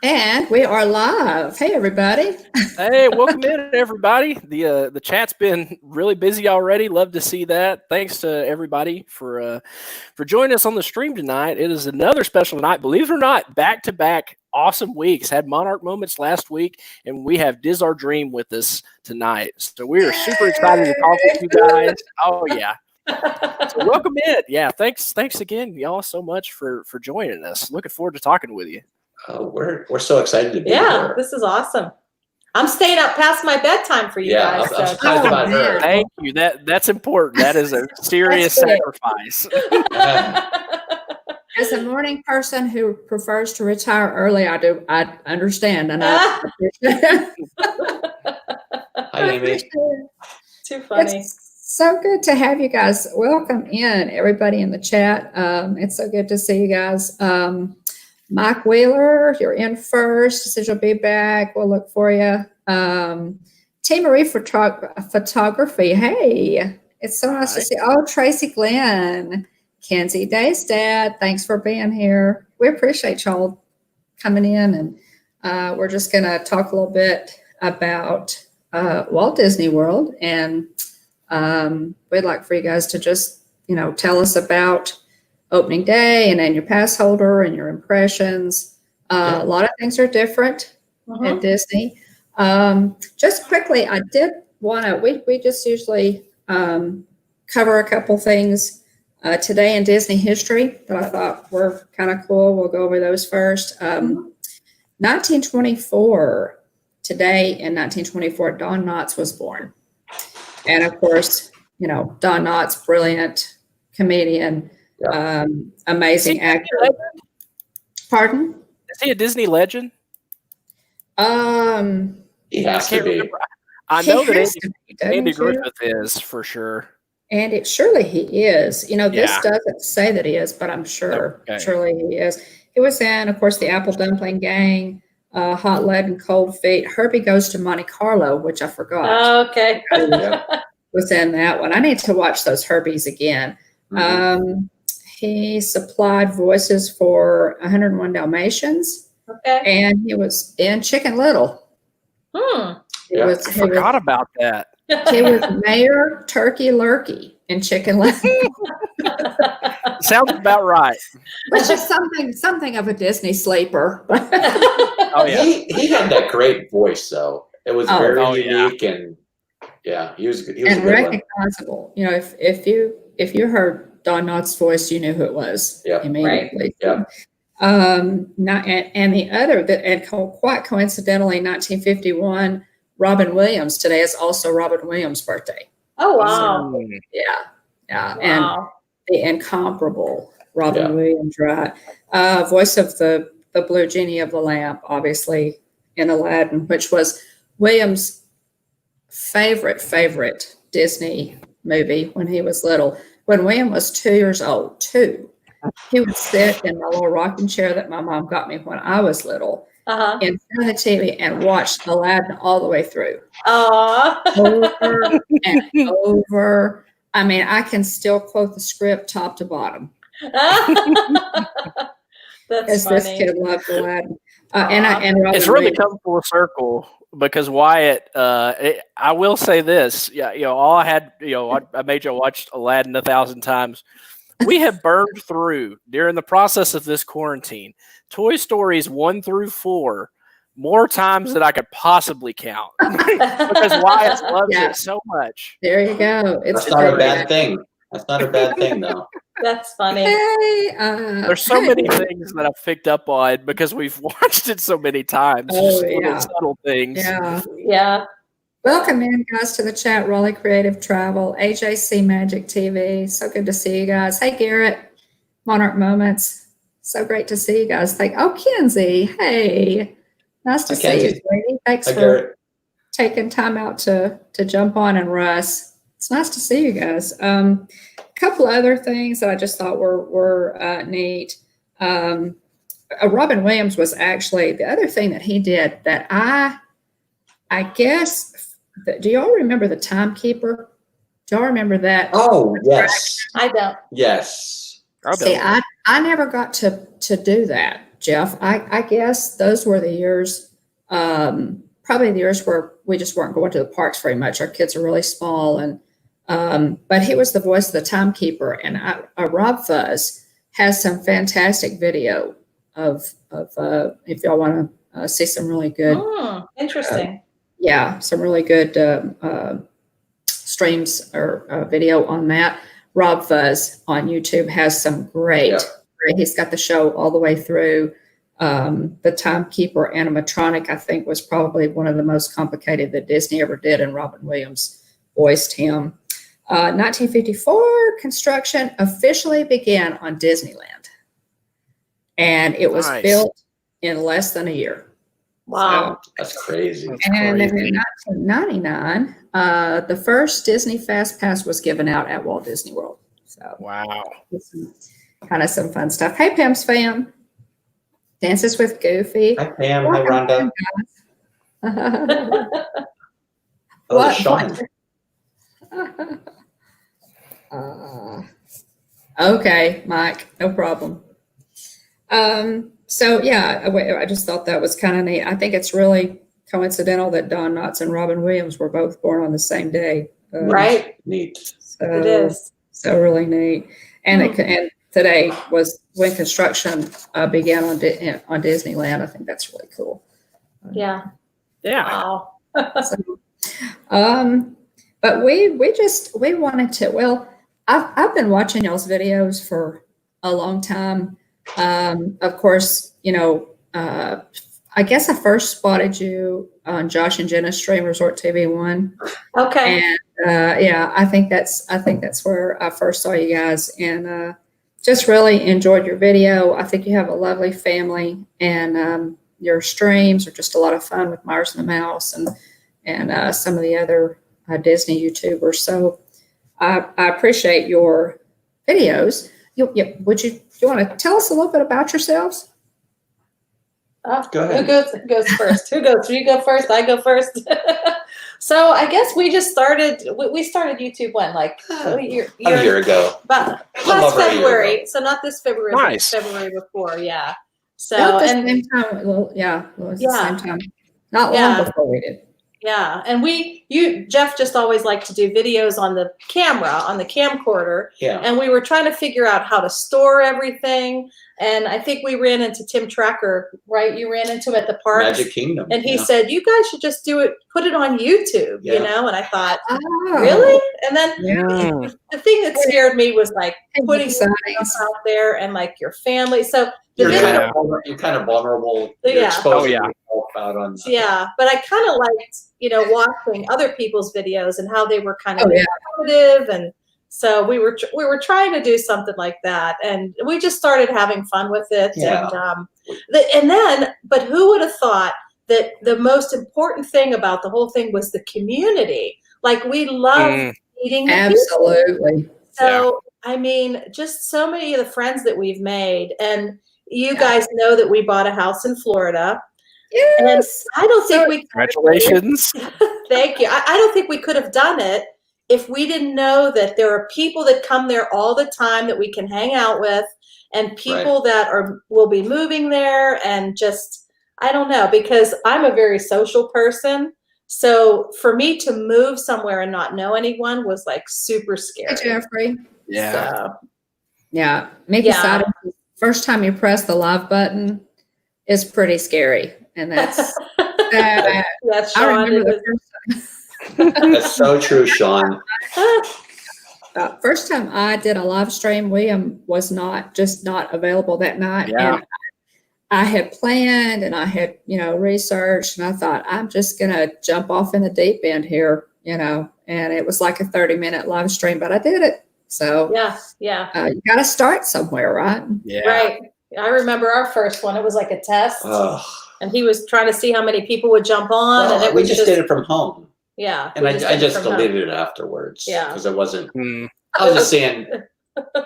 And we are live. Hey, everybody. Hey, welcome in, everybody. The chat's been really busy already. Love to see that. Thanks to everybody for joining us on the stream tonight. It is another special night. Believe it or not, back-to-back awesome weeks. Had Monarch Moments last week, and we have Diz Our Dream with us tonight. So we are super excited to talk with you guys. Oh, yeah. So welcome in. Yeah, thanks again, y'all, so much for joining us. Looking forward to talking with you. We're so excited to be here. This is awesome. I'm staying up past my bedtime for you guys. I'm surprised about her. Thank you. That's important. That is a serious sacrifice. As a morning person who prefers to retire early, I understand, and I appreciate it. Too funny. It's so good to have you guys. Welcome in, everybody in the chat. It's so good to see you guys. Mike Wheeler, you're in first. Says you'll be back. We'll look for you. T. Marie Photography. Hey, it's so nice to see. Oh, Tracy Glenn, Kenzie Day's dad. Thanks for being here. We appreciate y'all coming in, and we're just going to talk a little bit about Walt Disney World, and we'd like for you guys to just tell us about opening day and then your Passholder and your impressions. A lot of things are different at Disney. Just quickly, I did want to, we just usually cover a couple things today in Disney history that I thought were kind of cool. We'll go over those first. 1924, today in 1924, Don Knotts was born. And of course, Don Knotts, brilliant comedian, amazing actor. Pardon? Is he a Disney legend? He has to be. I know that Andy Griffith is for sure. And surely he is. This doesn't say that he is, but I'm sure. Okay. Surely he is. He was in, of course, the Apple Dumpling Gang, Hot Lead and Cold Feet. Herbie Goes to Monte Carlo, which I forgot. Oh, okay. Was in that one. I need to watch those Herbies again. He supplied voices for 101 Dalmatians. Okay. And he was in Chicken Little. I forgot about that. He was Mayor Turkey Lurkey in Chicken Little. Sounds about right. Which is something of a Disney sleeper. Oh yeah. He had that great voice though. It was very unique and he was and recognizable. If you heard Don Knotts' voice, you knew who it was immediately. Right. And the other, and quite coincidentally, 1951, Robin Williams. Today is also Robin Williams' birthday. Oh wow! Yeah, and the incomparable Robin Williams, right? Voice of the Blue Genie of the Lamp, obviously in Aladdin, which was Williams' favorite Disney movie when he was little. When William was 2 years old, he would sit in my little rocking chair that my mom got me when I was little in front of the TV and watch Aladdin all the way through. Over and over. I mean, I can still quote the script top to bottom. That's funny. This kid loved Aladdin. And it's really come full circle because Wyatt, I will say this, all I had, I made you watch Aladdin 1,000 times. We have burned through during the process of this quarantine Toy Stories 1 through 4 more times than I could possibly count because Wyatt loves it so much. There you go. That's not a bad thing. That's not a bad thing, though. That's funny. Hey, there's so many things that I've picked up on because we've watched it so many times. Little subtle things. Yeah. Welcome in, guys, to the chat. Raleigh Creative Travel, AJC Magic TV. So good to see you guys. Hey, Garrett, Monarch Moments. So great to see you guys. Kenzie. Hey, nice to see you, sweetie. Thanks for Garrett. Taking time out to jump on. And Russ, it's nice to see you guys. A couple other things that I just thought were neat. Robin Williams was actually the other thing that he did that I guess. Do y'all remember the Timekeeper? Do y'all remember that? Oh, yes. I don't. Yes. See, I never got to do that. Jeff, I guess those were the years, probably the years where we just weren't going to the parks very much. Our kids are really small, and but he was the voice of the Timekeeper, and Rob Fuzz has some fantastic video of if y'all want to see some really good, interesting, some really good streams or video on that. Rob Fuzz on YouTube has some great. He's got the show all the way through. The Timekeeper animatronic, I think, was probably one of the most complicated that Disney ever did, and Robin Williams voiced him. 1954, construction officially began on Disneyland, and it was built in less than a year. Wow, so, that's crazy. And then in 1999, the first Disney Fast Pass was given out at Walt Disney World. So wow, kind of some fun stuff. Hey, Pam's fam. Dances with Goofy. Hi, Pam. Hi, Rhonda. What? Sean. Okay, Mike, no problem. So yeah, I just thought that was kind of neat. I think it's really coincidental that Don Knotts and Robin Williams were both born on the same day. Right. Neat. So, it is. So really neat. And and today was when construction began on Disneyland. I think that's really cool. Yeah. Yeah. Wow. So, but we wanted to. Well, I've been watching y'all's videos for a long time. Of course, I guess I first spotted you on Josh and Jenna's stream, Resort TV 1. Okay. And I think that's where I first saw you guys, and just really enjoyed your video. I think you have a lovely family, and your streams are just a lot of fun with Myers and the Mouse and some of the other Disney YouTubers. So I appreciate your videos. Do you want to tell us a little bit about yourselves? Go ahead. Who goes first? Who goes? You go first. I go first. So I guess we just started. We started YouTube when, like a year ago. But last February. So not this February. Nice. But February before. Yeah. So About the same time. Well, it was the same time. Not long before we did. Yeah, and Jeff just always liked to do videos on the camera, on the camcorder. Yeah. And we were trying to figure out how to store everything. And I think we ran into Tim Tracker, right? You ran into him at the park. Magic Kingdom. And he said, you guys should just do it, put it on YouTube, Yeah. And I thought, Oh, really? And then Yeah. the thing that scared me was like putting Exciting. stuff out there and like your family. So the You're video, kind of vulnerable. You're Yeah. exposing yourself out on. yeah, but I kind of liked, watching other people's videos and how they were kind of yeah. informative, and so we were trying to do something like that, and we just started having fun with it. Yeah. But who would have thought that the most important thing about the whole thing was the community? Like, we love meeting the people. Absolutely. So I mean, just so many of the friends that we've made, and you guys know that we bought a house in Florida. Yes. And I don't think we. Congratulations. Thank you. I don't think we could have done it if we didn't know that there are people that come there all the time that we can hang out with, and people that will be moving there, and just, I don't know, because I'm a very social person. So for me to move somewhere and not know anyone was like super scary. Hey, Jeffrey. Yeah. So, Yeah. Maybe first time you press the live button is pretty scary. And that's, that's I Sean. remember the first time. That's so true, Sean. First time I did a live stream, William was not available that night. Yeah. And I had planned and I had, researched, and I thought, I'm just going to jump off in the deep end here, and it was like a 30-minute live stream, but I did it. So yeah. You got to start somewhere, right? Yeah. Right. I remember our first one. It was like a test, Ugh. and he was trying to see how many people would jump on. Well, and it we was just did it from home. Yeah. And I just did it from deleted it afterwards. Yeah. Because it wasn't. Mm. I was just saying,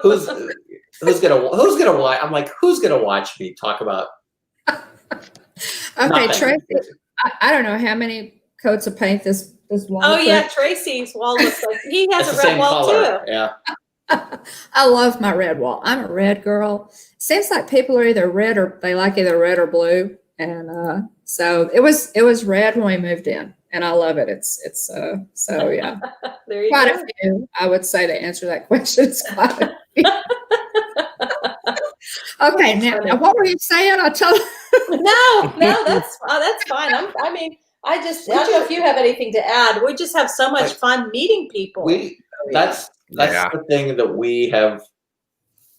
who's gonna watch? I'm like, who's gonna watch me talk about? Okay, nothing? Tracy. I don't know how many coats of paint this wall. Oh yeah, Tracy's wall looks like he has It's a the red same wall color. too. Yeah. I love my red wall. I'm a red girl. Seems like people are either red or they like either red or blue. And so it was red when we moved in, and I love it. So yeah. There you Quite go. a few, I would say, to answer that question. It's quite a few. Okay, now what were you saying? I told No, that's fine. I don't know if you have anything to add. We just have so much fun meeting people. That's the thing that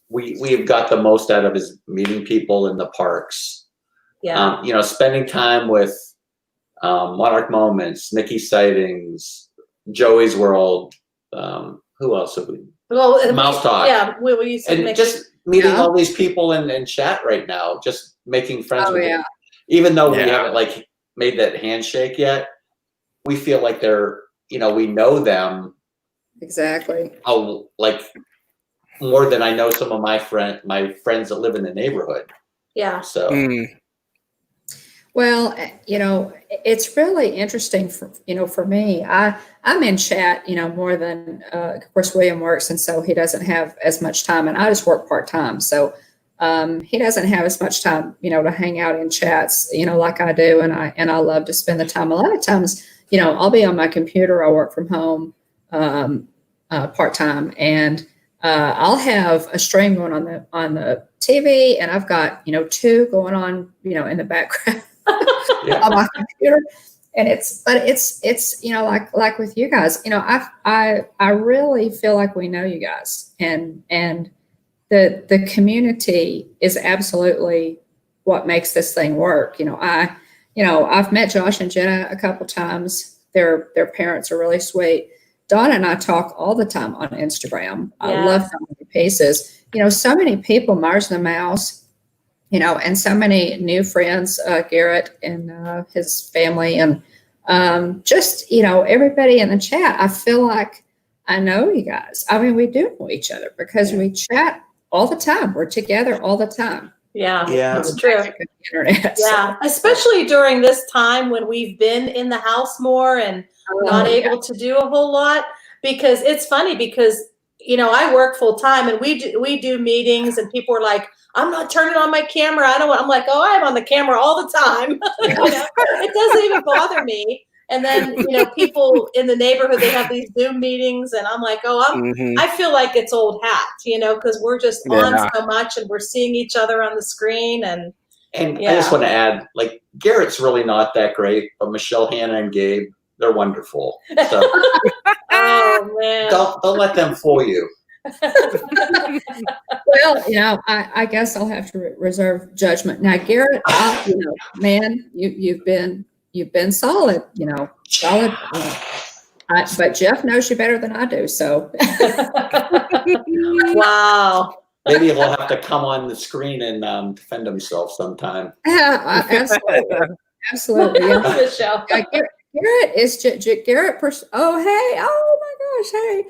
we've got the most out of is meeting people in the parks. Yeah. Spending time with Monarch Moments, Nikki Sightings, Joey's World. Who else have we? Well, Mouse Talk. Yeah, we and just meeting all these people in chat right now, just making friends with them. Even though we haven't like made that handshake yet, we feel like they're, we know them exactly. Like more than I know some of my friends that live in the neighborhood. Yeah. So. Well, it's really interesting for me. I'm in chat, more than, of course, William works, and so he doesn't have as much time, and I just work part-time. So he doesn't have as much time, to hang out in chats, like I do. And I love to spend the time. A lot of times, I'll be on my computer. I work from home part-time, and I'll have a stream going on the TV, and I've got, two going on, in the background. On my computer, and it's like with you guys, I really feel like we know you guys, and the community is absolutely what makes this thing work. I've met Josh and Jenna a couple times. Their parents are really sweet. Donna and I talk all the time on Instagram. I love Family Pieces. So many people, Mars and the Mouse, and so many new friends, Garrett and his family, and just, everybody in the chat. I feel like I know you guys. I mean, we do know each other because we chat all the time. We're together all the time. Yeah, it's true. Internet, yeah, especially during this time when we've been in the house more and not able to do a whole lot. Because it's funny because, I work full time and we do meetings, and people are like, I'm not turning on my camera. I'm like, oh, I'm on the camera all the time. It doesn't even bother me. And then, people in the neighborhood, they have these Zoom meetings, and I'm like, oh, I feel like it's old hat, because we're just on so much, and we're seeing each other on the screen. And I just want to add, like, Garrett's really not that great, but Michelle, Hannah, and Gabe, they're wonderful. So oh man, don't let them fool you. Well, I guess I'll have to reserve judgment. Now, Garrett, man, you've been solid, solid. But Jeff knows you better than I do, so. Wow. Maybe he'll have to come on the screen and defend himself sometime. Yeah, absolutely. Yeah. Michelle. Garrett is Garrett. Oh, hey! Oh my gosh! Hey,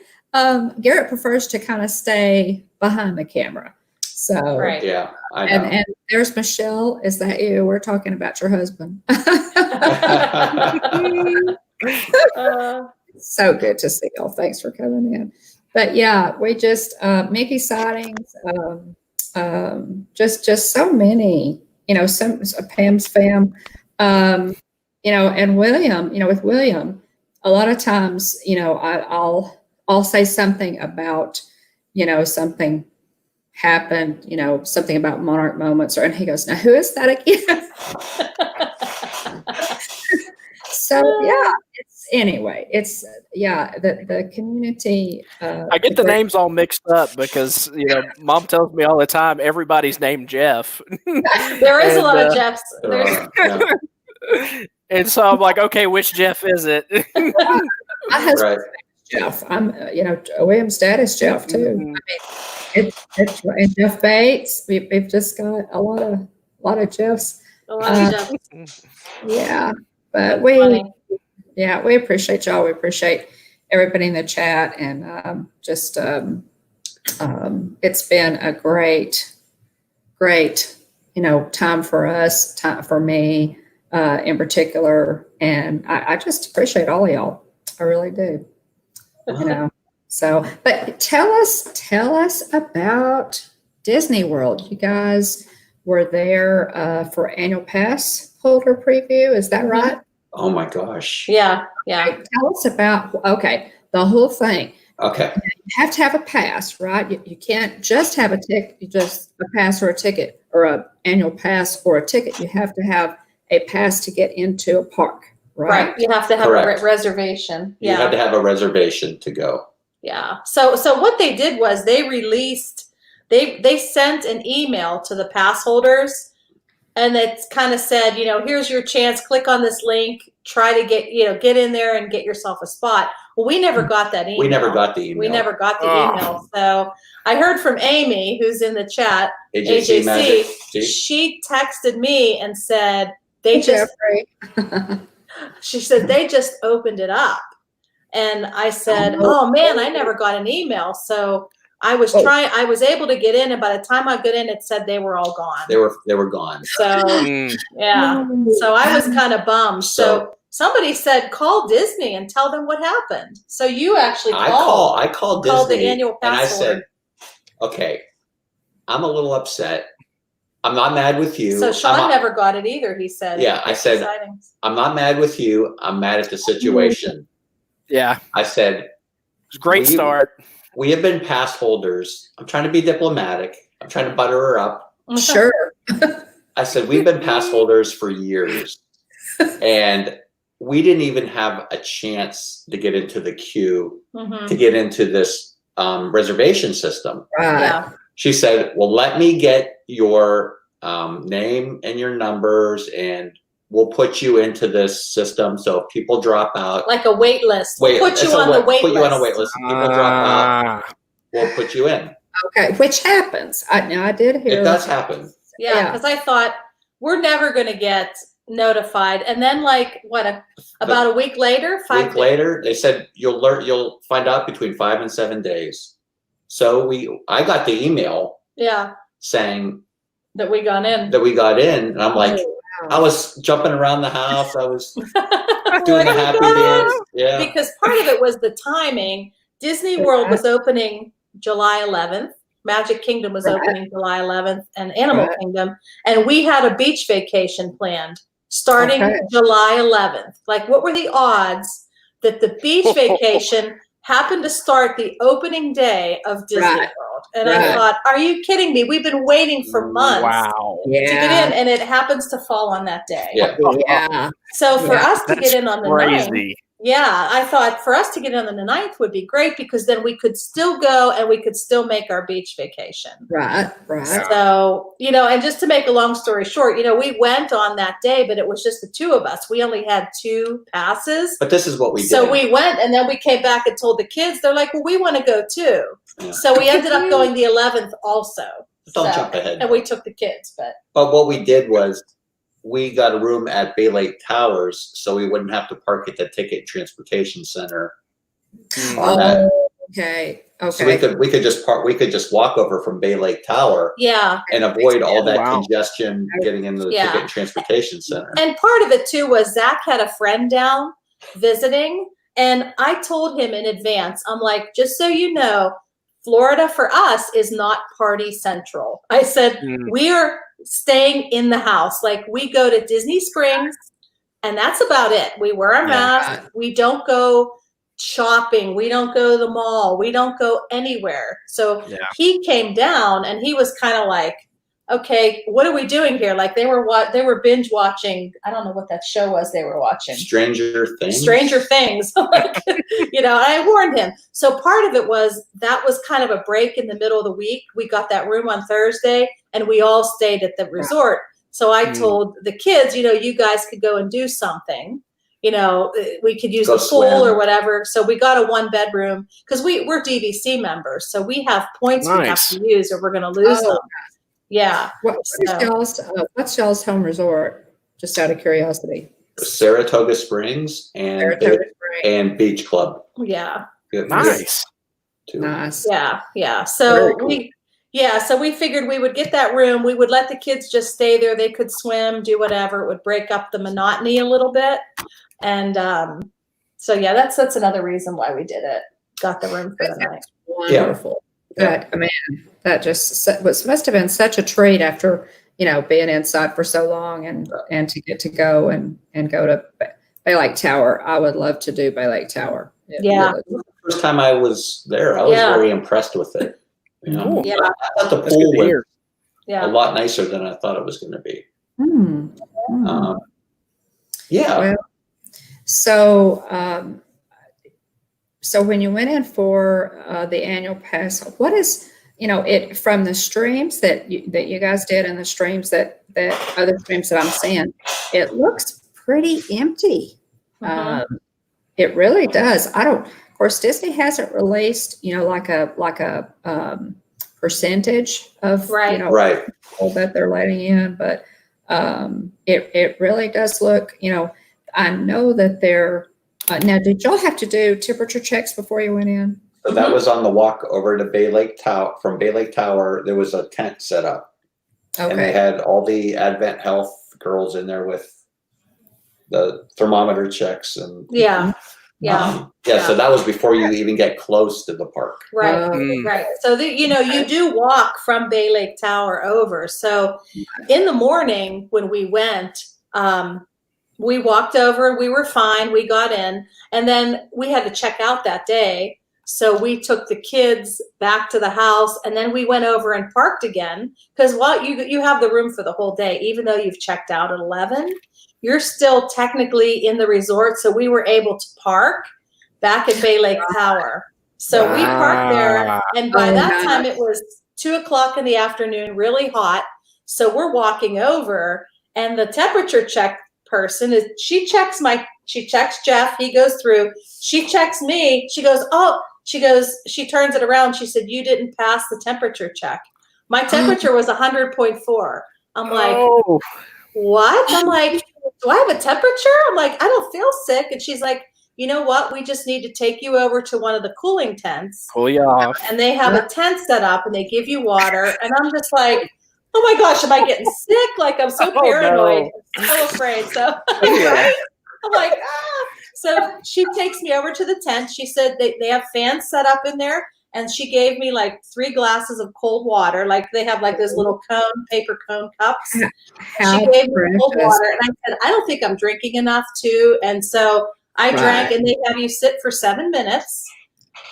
Garrett prefers to kind of stay behind the camera. So right. Yeah, I know. And there's Michelle. Is that you? We're talking about your husband. So good to see y'all. Thanks for coming in. But yeah, we just Mickey sightings. Just so many. Some Pam's fam. And William, with William, a lot of times, I'll say something about, something happened, something about Monarch Moments, and he goes, now who is that again? So the community. I get the names all mixed up because Mom tells me all the time everybody's named Jeff. There is a lot of Jeffs. And so I'm like, okay, which Jeff is it? My husband's name is Jeff. I'm, William's dad is Jeff too. Mm-hmm. I mean, it's and Jeff Bates. We've just got a lot of Jeffs. A lot of Jeffs. Yeah, but we appreciate y'all. We appreciate everybody in the chat, and it's been a great time for us, time for me. In particular, and I just appreciate all of y'all. I really do. So, but tell us about Disney World. You guys were there for annual pass holder preview. Is that right? Oh my gosh. Yeah. Okay, tell us about, the whole thing. Okay. You have to have a pass, right? You can't just have a ticket, just a pass or a ticket, or a annual pass or a ticket. You have to have a pass to get into a park, right? You have to have Correct. a reservation. You had to have a reservation to go. Yeah. So what they did was they released, they sent an email to the pass holders, and it kind of said, here's your chance. Click on this link. Try to get in there and get yourself a spot. Well, we never got that email. We never got the email. We never got the email. So I heard from Amy, who's in the chat, AJC Magic. She texted me and said she said they just opened it up. And I said, oh man, I never got an email. So I was I was able to get in, and by the time I got in, it said they were all gone. They were gone. So yeah. So I was kind of bummed. So somebody said, call Disney and tell them what happened. So you actually called. I called Disney, the annual pass and I holder. said, okay, I'm a little upset. I'm not mad with you. So Sean never got it either, he said. Yeah, I said, I'm not mad with you. I'm mad at the situation. Yeah. I said, it's a great start. We have been pass holders. I'm trying to be diplomatic. I'm trying to butter her up. Sure. I said, we've been pass holders for years, and we didn't even have a chance to get into the queue, to get into this reservation system. Right. Yeah. She said, well, let me get your name and your numbers, and we'll put you into this system. So if people drop out, like a wait list. Put you on the wait list. Put you on a wait list. If people drop out, we'll put you in. Okay, which happens. I did hear. It does happen. Yeah, because I thought we're never going to get notified. And then about a week later, they said you'll find out between 5 and 7 days. So I got the email saying that we got in. And I'm like, I was jumping around the house. I was doing the happy dance. Yeah. Because part of it was the timing. Disney World was opening July 11th. Magic Kingdom was opening July 11th, and Animal Kingdom. And we had a beach vacation planned starting July 11th. Like, what were the odds that the beach vacation happened to start the opening day of Disney World? And I thought, are you kidding me? We've been waiting for months to get in, and it happens to fall on that day. Yeah. So for us to get in on the 9th, I thought for us to get in on the 9th would be great, because then we could still go and we could still make our beach vacation. Right. So, and just to make a long story short, we went on that day, but it was just the two of us. We only had 2 passes. But this is what we did. So we went, and then we came back and told the kids. They're like, well, we want to go too. Yeah. So we ended up going the 11th also. Don't jump ahead. And we took the kids. But what we did was we got a room at baaa-ack Towers, so we wouldn't have to park at the Ticket Transportation Center. Okay. So we could just park. We could just walk over from baaa-ack Tower. Yeah. And avoid all that congestion getting into the Ticket Transportation Center. And part of it too was Zach had a friend down visiting, and I told him in advance. I'm like, just so you know, Florida for us is not party central. I said, we are staying in the house. Like, we go to Disney Springs, and that's about it. We wear our masks. We don't go shopping. We don't go to the mall. We don't go anywhere. So he came down, and he was kind of like, okay, what are we doing here? Like, they were binge watching. I don't know what that show was they were watching. Stranger Things. Like, I warned him. So part of it was that was kind of a break in the middle of the week. We got that room on Thursday, and we all stayed at the resort. So I told the kids, you guys could go and do something. We could use the pool or whatever. So we got a 1-bedroom, because we're DVC members. So we have points we have to use, or we're going to lose them. Yeah. What's y'all's home resort? Just out of curiosity. Saratoga Springs and Beach Club. Yeah. Nice. Nice. Yeah. So we figured we would get that room. We would let the kids just stay there. They could swim, do whatever. It would break up the monotony a little bit. And that's another reason why we did it. got the room for the night. Wonderful. Yeah. That, I mean, that just must have been such a treat after, being inside for so long and to get to go and go to Bay Lake Tower. I would love to do Bay Lake Tower. Really, the first time I was there, I was very impressed with it. Cool. Yeah. I thought the pool was Yeah. a lot nicer than I thought it was going to be. Yeah. Well, so so when you went in for the annual pass, what is it from the streams that you guys did and the streams that other streams that I'm seeing, it looks pretty empty. It really does. Of course, Disney hasn't released like a percentage of people that they're letting in, but it really does look. I know that they're. Now, did y'all have to do temperature checks before you went in? So that was on the walk over to Bay Lake Tower. From Bay Lake Tower, there was a tent set up. Okay. And they had all the Advent Health girls in there with the thermometer checks and so that was before you even get close to the park. Right. So you do walk from Bay Lake Tower over. So in the morning when we went, we walked over, we were fine, we got in, and then we had to check out that day. So we took the kids back to the house, and then we went over and parked again, because you have the room for the whole day, even though you've checked out at 11, you're still technically in the resort. So we were able to park back at Bay Lake Tower. So we parked there, and by that time it was 2:00 in the afternoon, really hot. So we're walking over, and the temperature check person she checks Jeff, he goes through, she checks me, she turns it around, she said, "You didn't pass the temperature check." My temperature was 100.4. I'm like, what? I'm like, do I have a temperature? I'm like, I don't feel sick. And she's like, you know what? We just need to take you over to one of the cooling tents. Cool you off. And they have a tent set up and they give you water. And I'm just like, oh my gosh, am I getting sick? Like, I'm so paranoid. I'm so afraid. So I'm like, So she takes me over to the tent. She said they have fans set up in there. And she gave me like 3 glasses of cold water. Like they have like those little paper cone cups. She gave me cold water. And I said, I don't think I'm drinking enough too. And so I drank, and they have you sit for 7 minutes.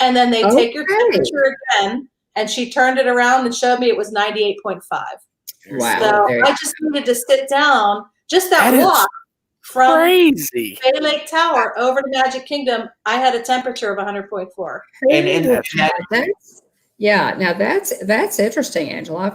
And then they take your temperature again. And she turned it around and showed me it was 98.5. Wow. So I just needed to sit down. Just that walk from crazy Bay Lake Tower over to Magic Kingdom, I had a temperature of 100.4. That's interesting, Angela.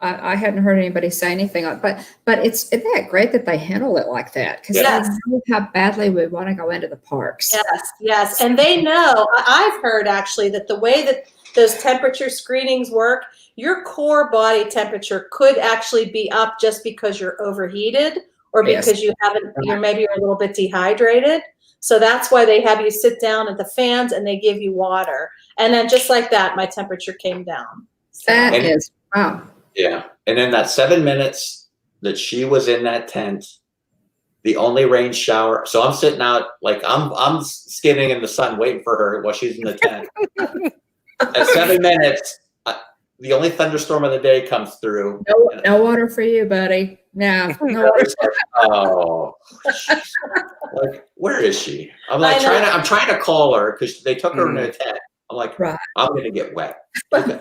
I hadn't heard anybody say anything like, but isn't that great that they handle it like that? Because I know how badly we want to go into the parks. Yes. And they know, I've heard actually that the way that those temperature screenings work, your core body temperature could actually be up just because you're overheated or because you're a little bit dehydrated. So that's why they have you sit down at the fans and they give you water. And then just like that, my temperature came down. So. Wow. Yeah. And in that 7 minutes that she was in that tent, the only rain shower. So I'm sitting out, like I'm skinning in the sun waiting for her while she's in the tent. At 7 minutes, the only thunderstorm of the day comes through. No water for you, buddy. No water. Like, where is she? I'm like I'm trying to call her because they took her in a tent. I'm like, I'm gonna get wet. Okay.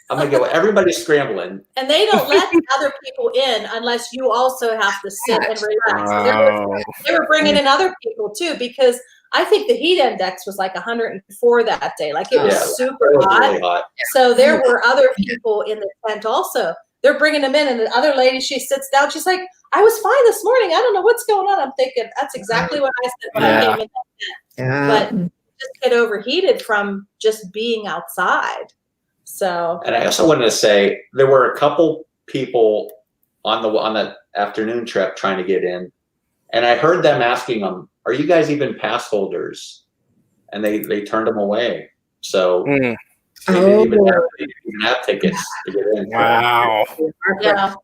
I'm gonna get wet. Everybody's scrambling. And they don't let other people in unless you also have to sit and relax. So they were bringing in other people too, because I think the heat index was like 104 that day. Like it was super hot. Really hot. So there were other people in the tent also. They're bringing them in, and the other lady, she sits down. She's like, I was fine this morning. I don't know what's going on. I'm thinking, that's exactly what I said when I came in that tent. But just get overheated from just being outside. So. And I also wanted to say, there were a couple people on the afternoon trip trying to get in, and I heard them asking them, are you guys even pass holders? And they turned them away. So they didn't even have tickets to get in. Wow. Yeah.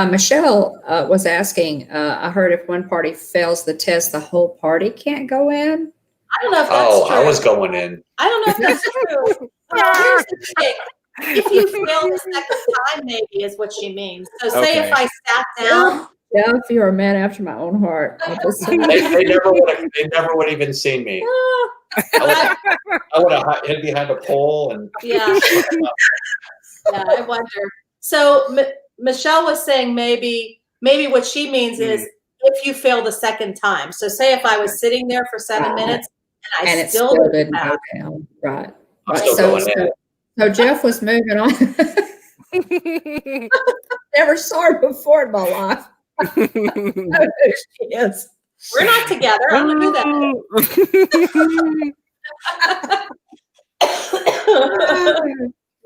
Michelle was asking, I heard if one party fails the test, the whole party can't go in. I don't know if that's true. I was going in. I don't know if that's true. Here's the thing. If you fail the second time, maybe is what she means. So say if I sat down. Yeah, if you were a man after my own heart. I'll just say They never would have even seen me. I would have hid behind a pole and yeah, I wonder. So Michelle was saying maybe what she means is if you fail the second time. So say if I was sitting there for 7 minutes and I still didn't go down. Right. So Jeff was moving on. Never saw her before in my life. She is. We're not together. I'm gonna do that.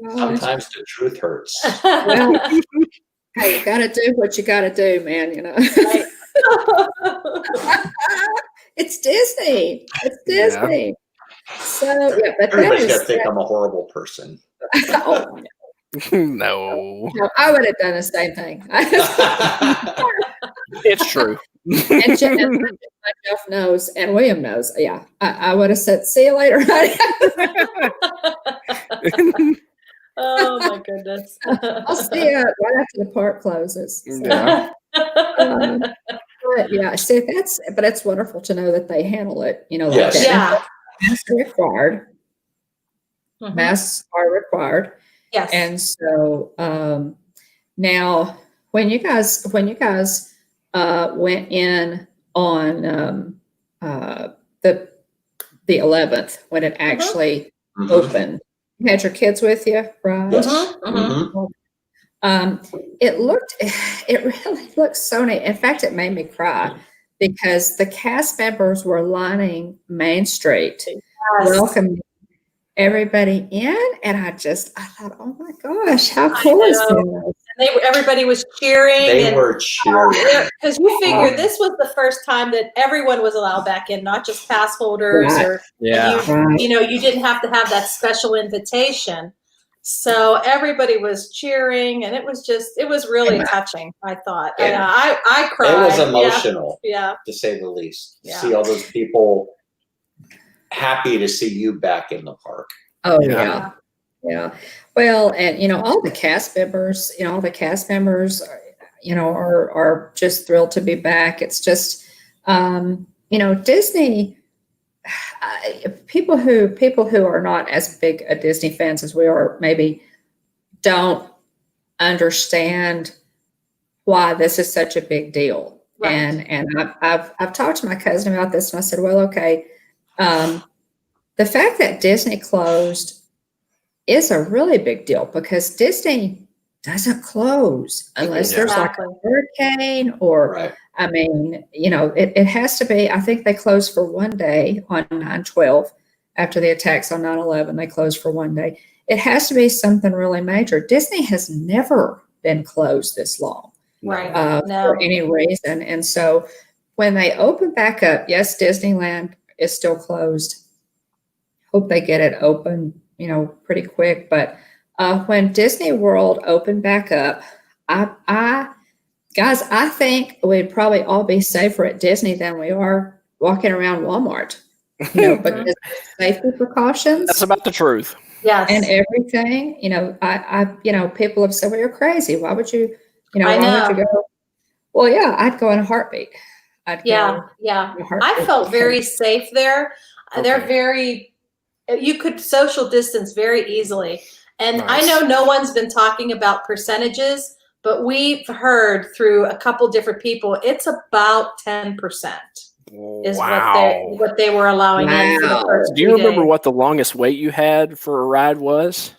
Sometimes the truth hurts. Well, hey, you gotta do what you gotta do, man. Right. It's Disney. It's Disney. Yeah. So but everybody's gonna think I'm a horrible person. Oh, no, I would have done the same thing. It's true. And Jeff knows, and William knows. Yeah, I would have said, "See you later, honey." Oh my goodness! I'll see you right after the park closes. So, Yeah. but yeah, see, it's wonderful to know that they handle it. Like Yes. that. Yeah. Masks are required. Mhm. Masks are required. Yes. And so now, when you guys went in on the 11th, when it actually opened, you had your kids with you, right? Yes. It really looked so neat. In fact, it made me cry because the cast members were lining Main Street, welcoming everybody in, and I thought, oh my gosh, how cool is this? Everybody was cheering. They were cheering because you figure this was the first time that everyone was allowed back in, not just pass holders, or you didn't have to have that special invitation. So everybody was cheering, and it was really touching. I thought, I cried. It was emotional, to say the least. To see all those people happy to see you back in the park. Oh yeah. Well, and all the cast members, are just thrilled to be back. It's just, Disney. People who are not as big a Disney fans as we are maybe don't understand why this is such a big deal. Right. And I've talked to my cousin about this, and I said, well, okay, the fact that Disney closed is a really big deal because Disney doesn't close unless there's like a hurricane or, I mean, it has to be, I think they closed for one day on 9/12 after the attacks on 9/11, they closed for one day. It has to be something really major. Disney has never been closed this long for any reason. And so when they open back up, yes, Disneyland is still closed. Hope they get it open, pretty quick. But when Disney World opened back up, I think we'd probably all be safer at Disney than we are walking around Walmart, because safety precautions. That's about the truth. Yes. And everything, people have said, well, you're crazy. Why would you, why would you go? Well, yeah, I'd go in a heartbeat. I felt very safe there. They're you could social distance very easily. And I know no one's been talking about percentages, but we've heard through a couple different people, it's about 10% is what they were allowing in for the first Do you remember what the longest wait you had for a ride was?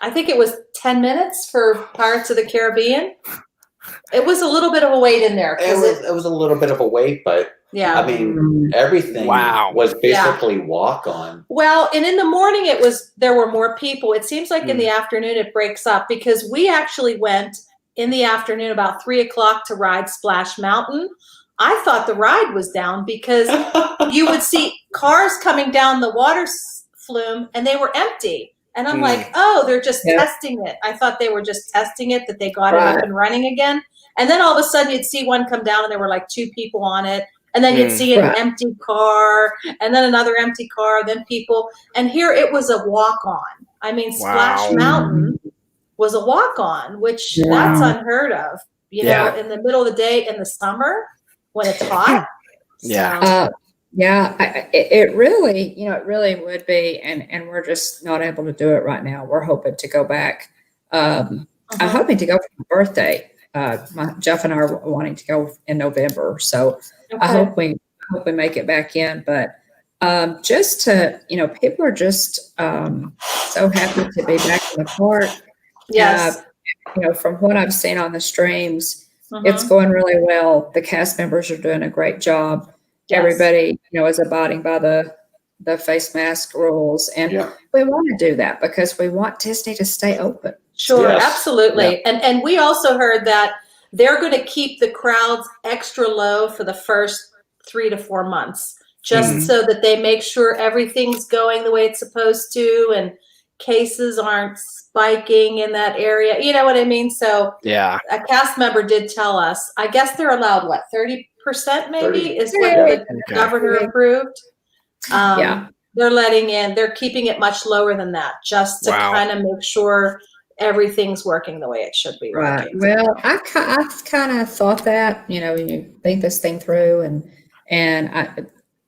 I think it was 10 minutes for Pirates of the Caribbean. It was a little bit of a wait in there. It was a little bit of a wait, but I mean, everything was basically walk on. Well, and in the morning there were more people. It seems like in the afternoon it breaks up because we actually went in the afternoon about 3:00 to ride Splash Mountain. I thought the ride was down because you would see cars coming down the water flume and they were empty. And I'm like, oh, they're just testing it. I thought they were just testing it, that they got it up and running again. And then all of a sudden you'd see one come down and there were like 2 people on it. And then you'd see an Right. empty car, and then another empty car, then people. And here it was a walk-on. I mean, Splash Wow. Mountain was a walk-on, which Yeah. that's unheard of. You know, in the middle of the day in the summer when it's hot. Yeah. It really, it really would be, and we're just not able to do it right now. We're hoping to go back. I'm hoping to go for my birthday. Jeff and I are wanting to go in November, so I hope we make it back in. But just to, people are just so happy to be back in the park. Yes. From what I've seen on the streams, it's going really well. The cast members are doing a great job. Yes. Everybody, is abiding by the face mask rules, and we want to do that because we want Disney to stay open. Sure, absolutely. Yeah. And we also heard that they're going to keep the crowds extra low for the first 3 to 4 months, just so that they make sure everything's going the way it's supposed to, and cases aren't spiking in that area. You know what I mean? So a cast member did tell us, I guess they're allowed, 30% maybe is what the governor approved. They're letting in, they're keeping it much lower than that, just to kind of make sure everything's working the way it should be working. Well, I kind of thought that, you think this thing through, and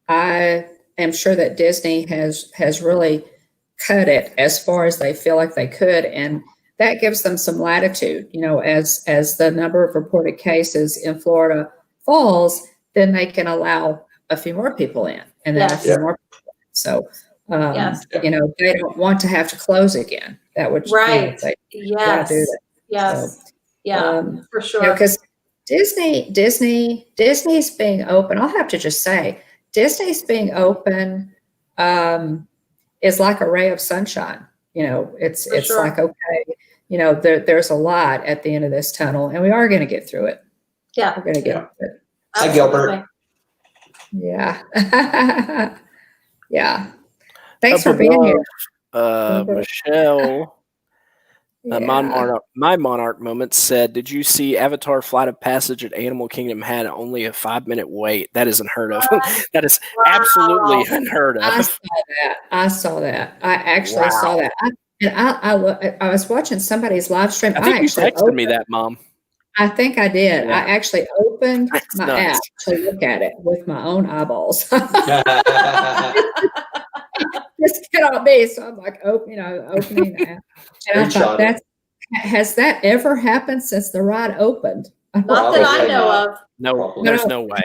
I am sure that Disney has really cut it as far as they feel like they could, and that gives them some latitude. As the number of reported cases in Florida falls, then they can allow a few more people in, and then a few more people in. So they don't want to have to close again. That would do that. For sure. Because Disney's being open. I'll have to just say, Disney's being open is like a ray of sunshine. It's like, okay, there's a light at the end of this tunnel, and we are going to get through it. Yeah, we're going to get through it. Hi, Gilbert. Yeah. Yeah. Thanks for being here. Michelle, my Monarch Moment said, did you see Avatar Flight of Passage at Animal Kingdom had only a 5-minute wait? That is unheard of. That is absolutely unheard of. I saw that. I actually saw that. I was watching somebody's live stream. I think you texted me that, Mom. I think I did. I actually opened my app to look at it with my own eyeballs. This cannot be. So I'm like, opening the app. And I thought, has that ever happened since the ride opened? Not that I know of. No, there's no way.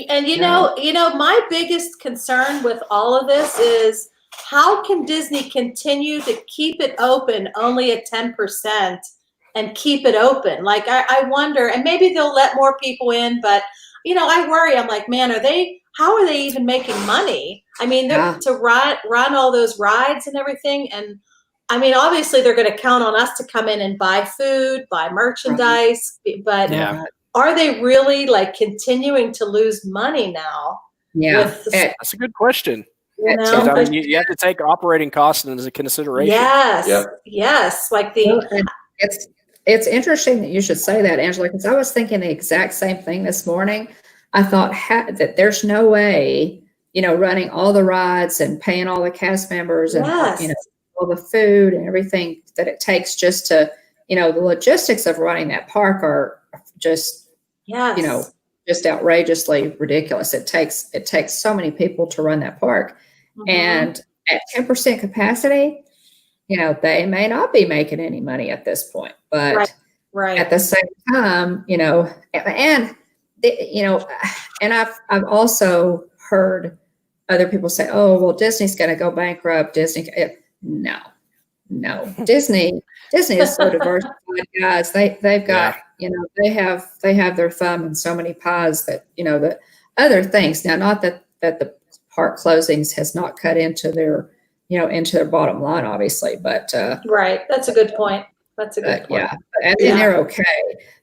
And you know, my biggest concern with all of this is, how can Disney continue to keep it open only at 10% and keep it open? Like, I wonder, and maybe they'll let more people in, but I worry. I'm like, man, how are they even making money? I mean, to run all those rides and everything. And I mean, obviously they're going to count on us to come in and buy food, buy merchandise, but are they really continuing to lose money now? Yeah. That's a good question. You have to take operating costs into consideration. Yes. It's interesting that you should say that, Angela, because I was thinking the exact same thing this morning. I thought that there's no way, running all the rides and paying all the cast members and, all the food and everything that it takes just to, the logistics of running that park are just, just outrageously ridiculous. It takes so many people to run that park. And at 10% capacity, they may not be making any money at this point, but at the same time, and I've also heard other people say, "Oh, well, Disney's going to go bankrupt." No, Disney is so diversified, guys. They've got, they have their thumb in so many pies that, the other things. Now, not that the park closings has not cut into their bottom line, obviously, but that's a good point. That's a good point. Yeah, but they're okay.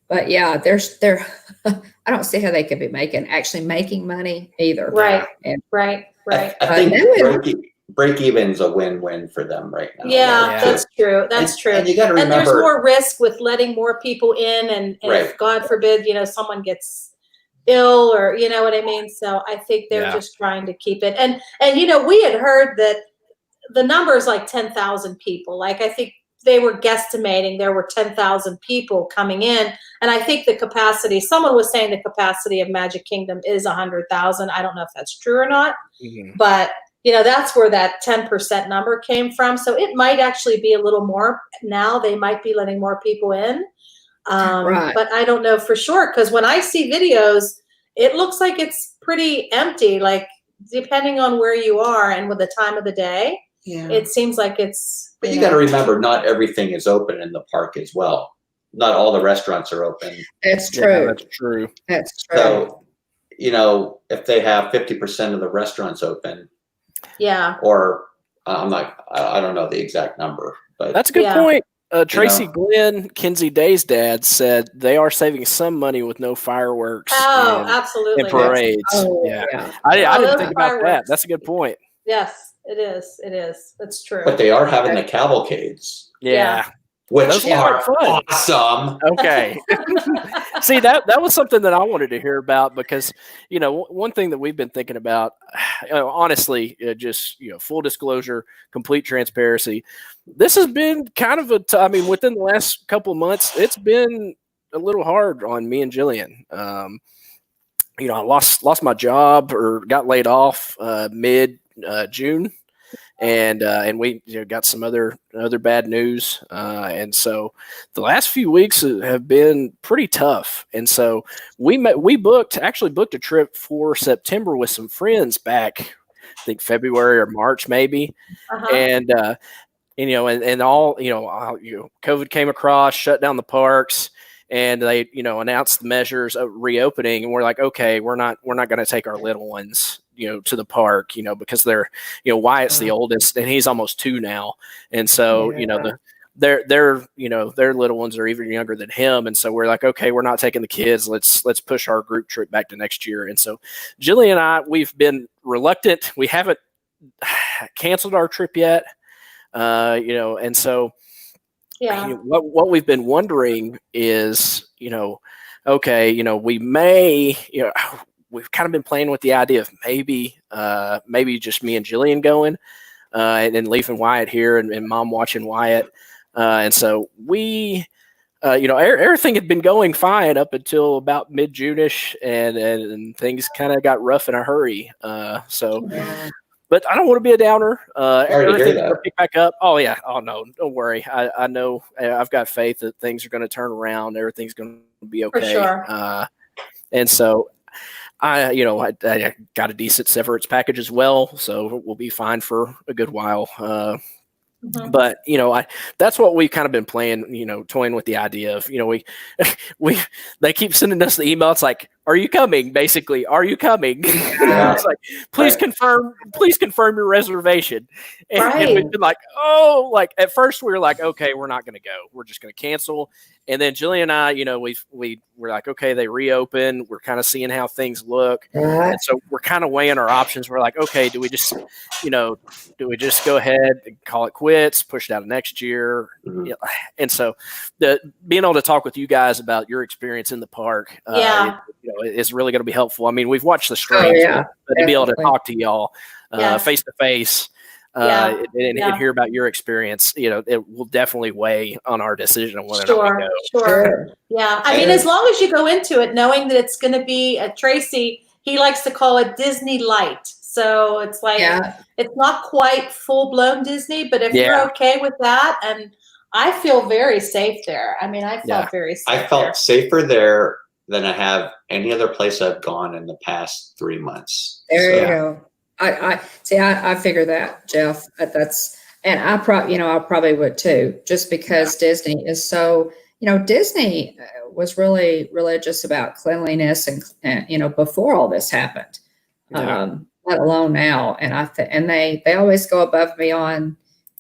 But yeah, they're I don't see how they could be making money either. Right. I think break even's a win-win for them right now. Yeah, that's true. That's true. And you got to remember, and there's more risk with letting more people in, and if God forbid, someone gets ill, or you know what I mean. So I think they're just trying to keep it. And you know, we had heard that the number is like 10,000 people. Like I think they were guesstimating there were 10,000 people coming in, and I think the capacity. Someone was saying the capacity of Magic Kingdom is 100,000. I don't know if that's true or not, but you know, that's where that 10% number came from. So it might actually be a little more now. They might be letting more people in. But I don't know for sure, because when I see videos, it looks like it's pretty empty, like depending on where you are and with the time of the day, it seems like it's. But you got to remember, not everything is open in the park as well. Not all the restaurants are open. That's true. Yeah, that's true. That's true. So, you know, if they have 50% of the restaurants open, or I don't know the exact number, but that's a good point. Tracy Glenn, Kinsey Day's dad, said they are saving some money with no fireworks absolutely. and parades. I didn't think about that. That's a good point. Yes, it is. It is. It's true. But they are having the cavalcades. Yeah. Which are awesome. Okay. See, that was something that I wanted to hear about, because, you know, one thing that we've been thinking about, honestly, just, you know, full disclosure, complete transparency. This has been kind of within the last couple of months, it's been a little hard on me and Jillian. You know, I lost my job, or got laid off mid June. And we got some other bad news, and so the last few weeks have been pretty tough. And so we booked a trip for September with some friends back, I think February or March maybe, and COVID came across, shut down the parks. And they, announced the measures of reopening, and we're like, okay, we're not going to take our little ones, to the park, because they're, Wyatt's the oldest, and he's almost 2 now, and so their little ones are even younger than him, and so we're like, okay, we're not taking the kids. Let's push our group trip back to next year. And so Jillian and I, we've been reluctant. We haven't canceled our trip yet, and so. What we've been wondering is, we may, we've kind of been playing with the idea of maybe just me and Jillian going, and then leaving Wyatt here and Mom watching Wyatt. And so we, everything had been going fine up until about mid-June-ish, and things kind of got rough in a hurry. But I don't want to be a downer. Everything's going to pick back up. Oh, yeah. Oh, no. Don't worry. I know. I've got faith that things are going to turn around. Everything's going to be okay. For sure. And so I got a decent severance package as well, so we'll be fine for a good while. But that's what we've kind of been playing, toying with the idea of, they keep sending us the email. It's like, are you coming? Basically, are you coming? It's like, please confirm your reservation. And we've been like, at first we were like, okay, we're not going to go. We're just going to cancel. And then Jillian and I, we're like, okay, they reopen. We're kind of seeing how things look. And so we're kind of weighing our options. We're like, okay, do we just go ahead and call it quits, push it out of next year? And so being able to talk with you guys about your experience in the park, is really going to be helpful. I mean, we've watched the streams, but to be able to talk to y'all face to face, and hear about your experience, it will definitely weigh on our decision on whether or not we go. Sure. Yeah. I mean, as long as you go into it knowing that it's going to be Tracy, he likes to call it Disney Light. So it's like, it's not quite full blown Disney, but if you're okay with that, and I feel very safe there. I mean, I felt very safe. I felt safer there than I have any other place I've gone in the past 3 months. There you go. I see. I figure that, Jeff. And I probably would too, just because Disney is so. Disney was really religious about cleanliness, and before all this happened, let alone now. And they always go above and beyond,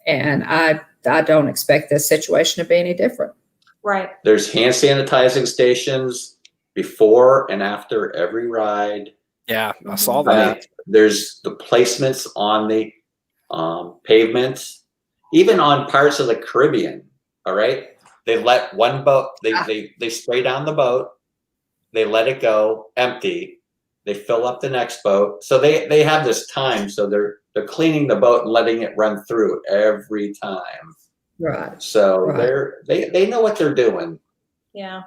and I don't expect this situation to be any different. Right. There's hand sanitizing stations before and after every ride. Yeah, I saw that. There's the placements on the pavements, even on parts of the Caribbean. All right, they let one boat. They spray down the boat. they let it go empty. They fill up the next boat. So they have this time. So they're cleaning the boat and letting it run through every time. Right. So they know what they're doing. Yeah.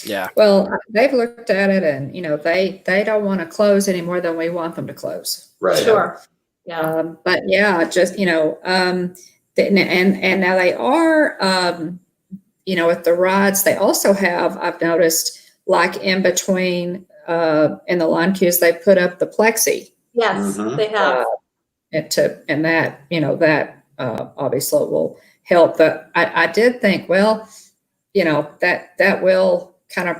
Yeah. Well, they've looked at it, and they don't want to close any more than we want them to close. Right. Sure. Yeah. But yeah, just and now they are with the rides, they also have, I've noticed, like in between in the line queues, they put up the plexi. Yes, they have. And that obviously will help. But I did think, well, that will kind of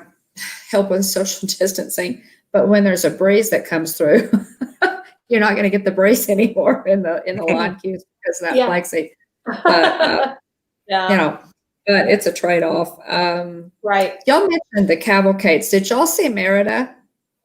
help with social distancing. But when there's a breeze that comes through, you're not going to get the breeze anymore in the line queues because of that plexi. But but it's a trade-off. Right. Y'all mentioned the cavalcades. Did y'all see Merida?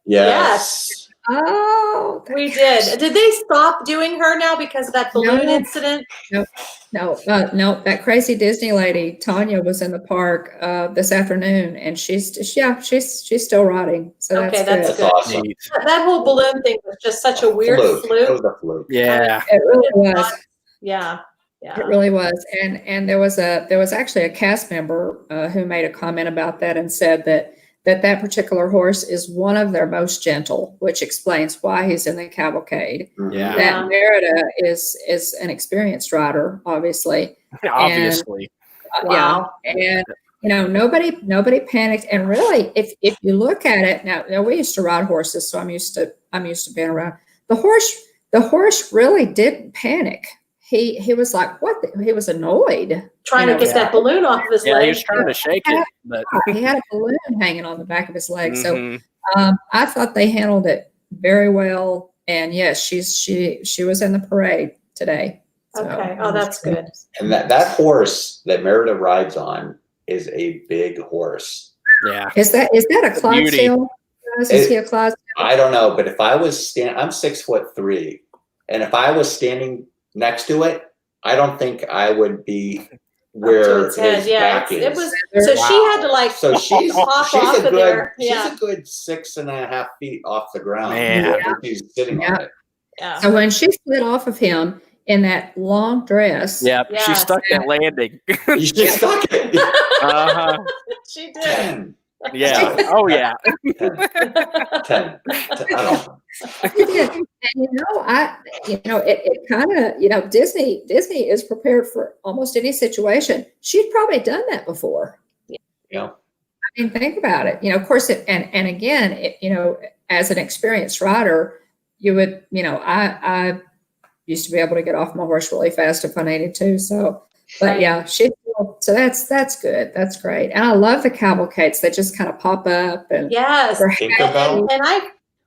Yes. Oh, we did. Did they stop doing her now because of that balloon incident? No. That crazy Disney lady, Tanya, was in the park this afternoon, and she's still riding. So okay, that's good. Awesome. That whole balloon thing was just such a weird fluke. It was a fluke. Yeah. It really was. Yeah. It really was. And there was actually a cast member who made a comment about that and said that particular horse is one of their most gentle, which explains why he's in the cavalcade. Yeah. That Merida is an experienced rider, obviously. Obviously. Wow. And nobody panicked. And really, if you look at it now we used to ride horses, so I'm used to being around. The horse really didn't panic. He was like, what? He was annoyed. Trying to get that balloon off of his leg. Yeah, he was trying to shake it. But he had a balloon hanging on the back of his leg. So I thought they handled it very well. And yes, she was in the parade today. So, okay. Oh, that's good. And that horse that Merida rides on is a big horse. Yeah. Is that a Clydesdale? Is he a Clydesdale? I don't know, but if I was I'm 6'3", and if I was standing next to it, I don't think I would be where his back is. It was so she had to So she's off a good there. she's a good 6.5 feet off the ground. Man. She's sitting on it. Yeah. So when she slid off of him in that long dress, she stuck that landing. She stuck it. Uh-huh. She did. 10. Yeah. Oh yeah. 10. I don't know. she did. And it kind of Disney is prepared for almost any situation. She'd probably done that before. Yeah. I mean, think about it. Of course, and again, as an experienced rider, you would, I used to be able to get off my horse really fast if I needed to. So, but yeah, so that's good. That's great. And I love the cavalcades. They just kind of pop up and and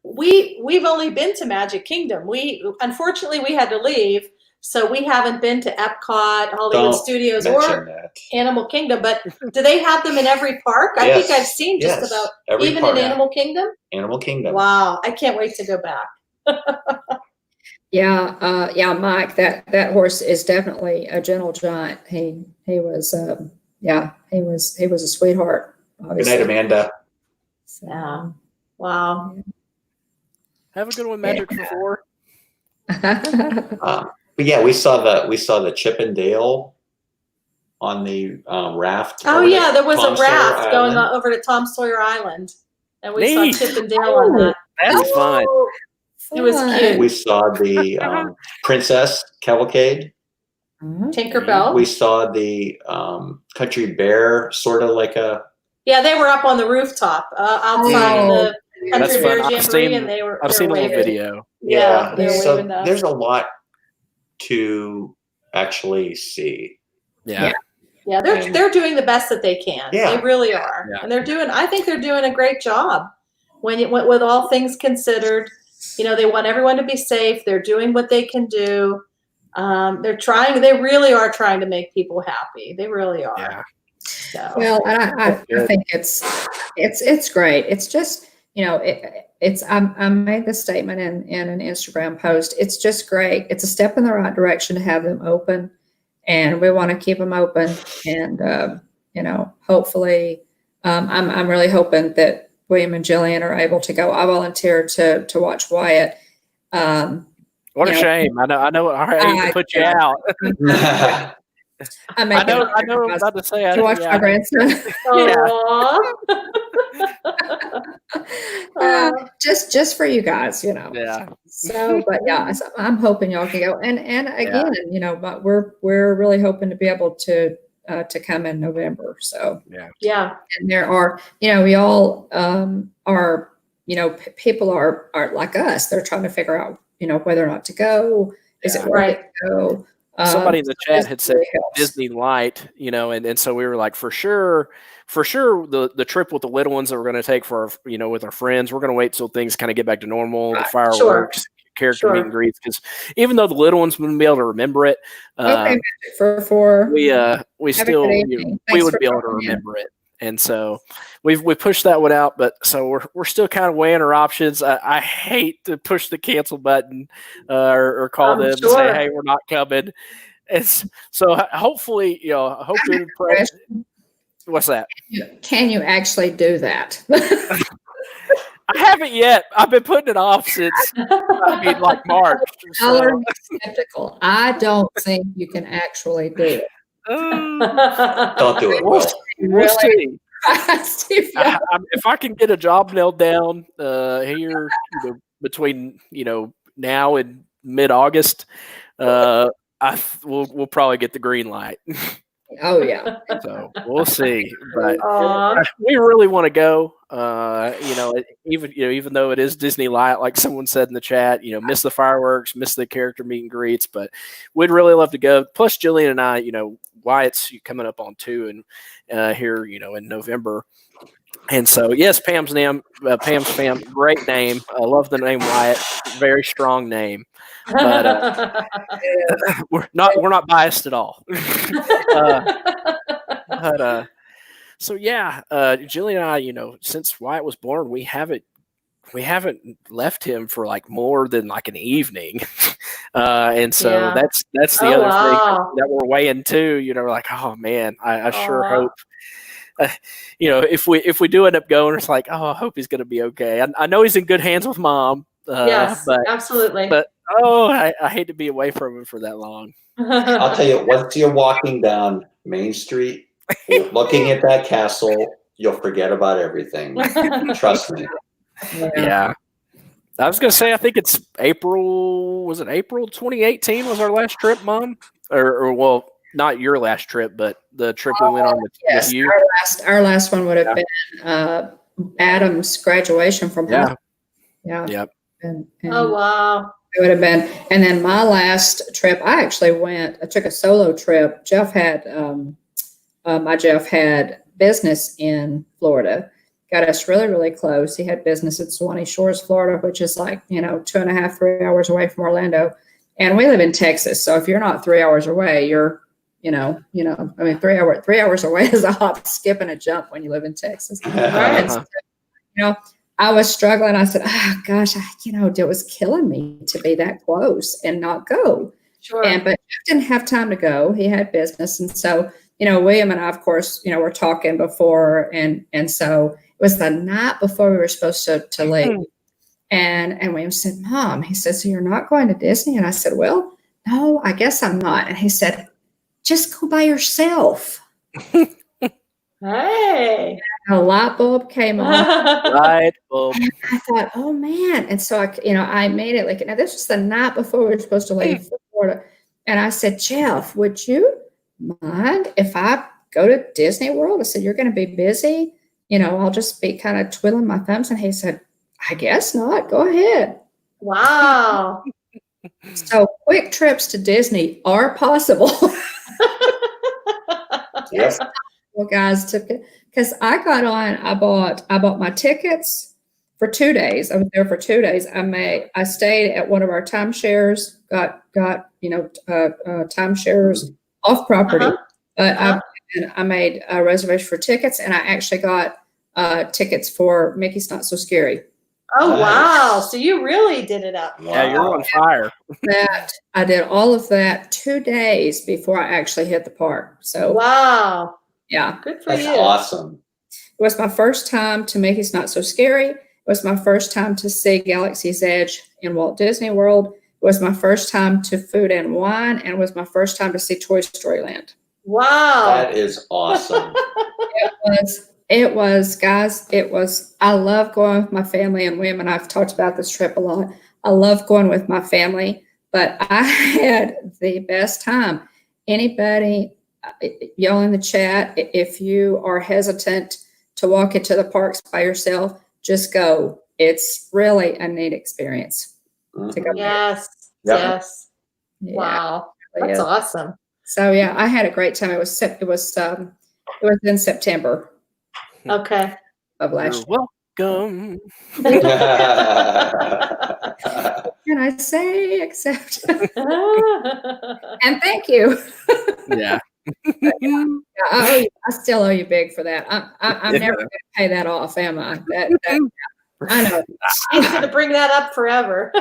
we've only been to Magic Kingdom. Unfortunately we had to leave, so we haven't been to Epcot, Hollywood Studios, or Animal Kingdom. But do they have them in every park? I think I've seen just about every even park. in Animal Kingdom. Animal Kingdom. Wow, I can't wait to go back. Yeah, Mike, that horse is definitely a gentle giant. He was he was a sweetheart. Obviously. Good night, Amanda. So, yeah. Wow. Have a good one, Magic for 4. But yeah, we saw the Chip and Dale on the raft. Oh yeah, there was Tom a raft Sawyer going Island. over to Tom Sawyer Island, and we Neat. saw Chip and Dale on that. That's fun. It was cute. We saw the Princess Cavalcade. Tinkerbell. We saw the Country Bear, sort of like a. Yeah, they were up on the rooftop outside the Country Bear Jamboree, and they were. I've seen a little waving. video. Yeah, they were so waving us. there's a lot to actually see. Yeah. Yeah, they're doing the best that they can. Yeah. They really are, and I think they're doing a great job. With all things considered, they want everyone to be safe. They're doing what they can do. They really are trying to make people happy. They really are. Yeah. So. Well, I think it's great. It's just, I made this statement in an Instagram post. It's just great. It's a step in the right direction to have them open, and we want to keep them open. And, hopefully I'm really hoping that William and Jillian are able to go. I volunteered to watch Wyatt. What a shame! I know. I hate to put you out. I know. I'm about to say. To watch my grandson. Just for you guys, Yeah. So, but yeah, so I'm hoping y'all can go. And again, but we're really hoping to be able to come in November. So yeah. And there are, we all are, people are like us. They're trying to figure out, whether or not to go. Is it right to go? Somebody in the chat had said Disney Light, and so we were like, for sure, the trip with the little ones that we're going to take for our, with our friends, we're going to wait till things kind of get back to normal, the fireworks, character meet and greets, because even though the little ones wouldn't be able to remember it, we still we would be able to remember it. And so we pushed that one out, but so we're still kind of weighing our options. I hate to push the cancel button or call them and say, hey, we're not coming. It's so hopefully, I hope what's that? Can you actually do that? I haven't yet. I've been putting it off since like March. So. Skeptical. I don't think you can actually do it. Don't do it. We'll see. If I can get a job nailed down here between now and mid-August, we'll probably get the green light. Oh yeah. So we'll see, but we really want to go. Even though it is Disney Light, like someone said in the chat, miss the fireworks, miss the character meet and greets, but we'd really love to go. Plus, Jillian and I, Wyatt's coming up on 2 and here, in November. And so, yes, Pam's fam, great name. I love the name Wyatt. Very strong name. But we're not biased at all. So yeah, Jillian and I, since Wyatt was born, we haven't left him for like more than like an evening. And so that's the other thing that we're weighing too. Like, oh man, I sure hope. If we do end up going, it's like, oh, I hope he's going to be okay. I know he's in good hands with Mom. Yes, absolutely. But I hate to be away from him for that long. I'll tell you, once you're walking down Main Street, looking at that castle, you'll forget about everything. Trust me. Yeah. I was going to say, I think it's April. Was it April 2018 was our last trip, Mom? Or well, not your last trip, but the trip we went on with you. Our last one would have been Adam's graduation from high school. Yeah. Yep. And oh wow. It would have been. And then my last trip, I took a solo trip. Jeff had my Jeff had business in Florida. Got us really, really close. He had business at Swanee Shores, Florida, which is like, 2.5, 3 hours away from Orlando. And we live in Texas. So if you're not 3 hours away, you're 3 hours away is a hop, skip, and a jump when you live in Texas. And so, I was struggling. I said, oh gosh, it was killing me to be that close and not go. Sure. But Jeff didn't have time to go. He had business. And so, William and I, of course, were talking before. And so it was the night before we were supposed to leave. And William said, Mom, he said, so you're not going to Disney? And I said, well, no, I guess I'm not. And he said, just go by yourself. Hey. A light bulb came on. Light bulb. And I thought, oh man. And so I made it like, now this was the night before we were supposed to leave for Florida. And I said, Jeff, would you mind if I go to Disney World? I said, you're going to be busy. I'll just be kind of twiddling my thumbs. And he said, I guess not. Go ahead. Wow. So quick trips to Disney are possible. Yes. Well, guys, because I got on. I bought my tickets for 2 days. I was there for 2 days. I stayed at one of our timeshares. Got timeshares off property. But I made a reservation for tickets, and I actually got tickets for Mickey's Not So Scary. Oh wow! So you really did it up. Yeah, you're on fire. I did all of that 2 days before I actually hit the park. So wow. Yeah. Good for you. That's awesome. was my first time to Mickey's Not So Scary. It was my first time to see Galaxy's Edge in Walt Disney World. It was my first time to Food and Wine, and it was my first time to see Toy Story Land. Wow. That is awesome. It was, guys, I love going with my family, and William and I've talked about this trip a lot. I love going with my family, but I had the best time. Anybody, y'all in the chat, if you are hesitant to walk into the parks by yourself, just go. It's really a neat experience to go. Yes. Yep. Yes. Yeah, Wow. really That's is. awesome. So yeah, I had a great time. It was in September Okay. of last You're year. welcome. Can I say except and thank you. Yeah. I still owe you big for that. I'm never going to pay that off, am I? I know. He's going to bring that up forever.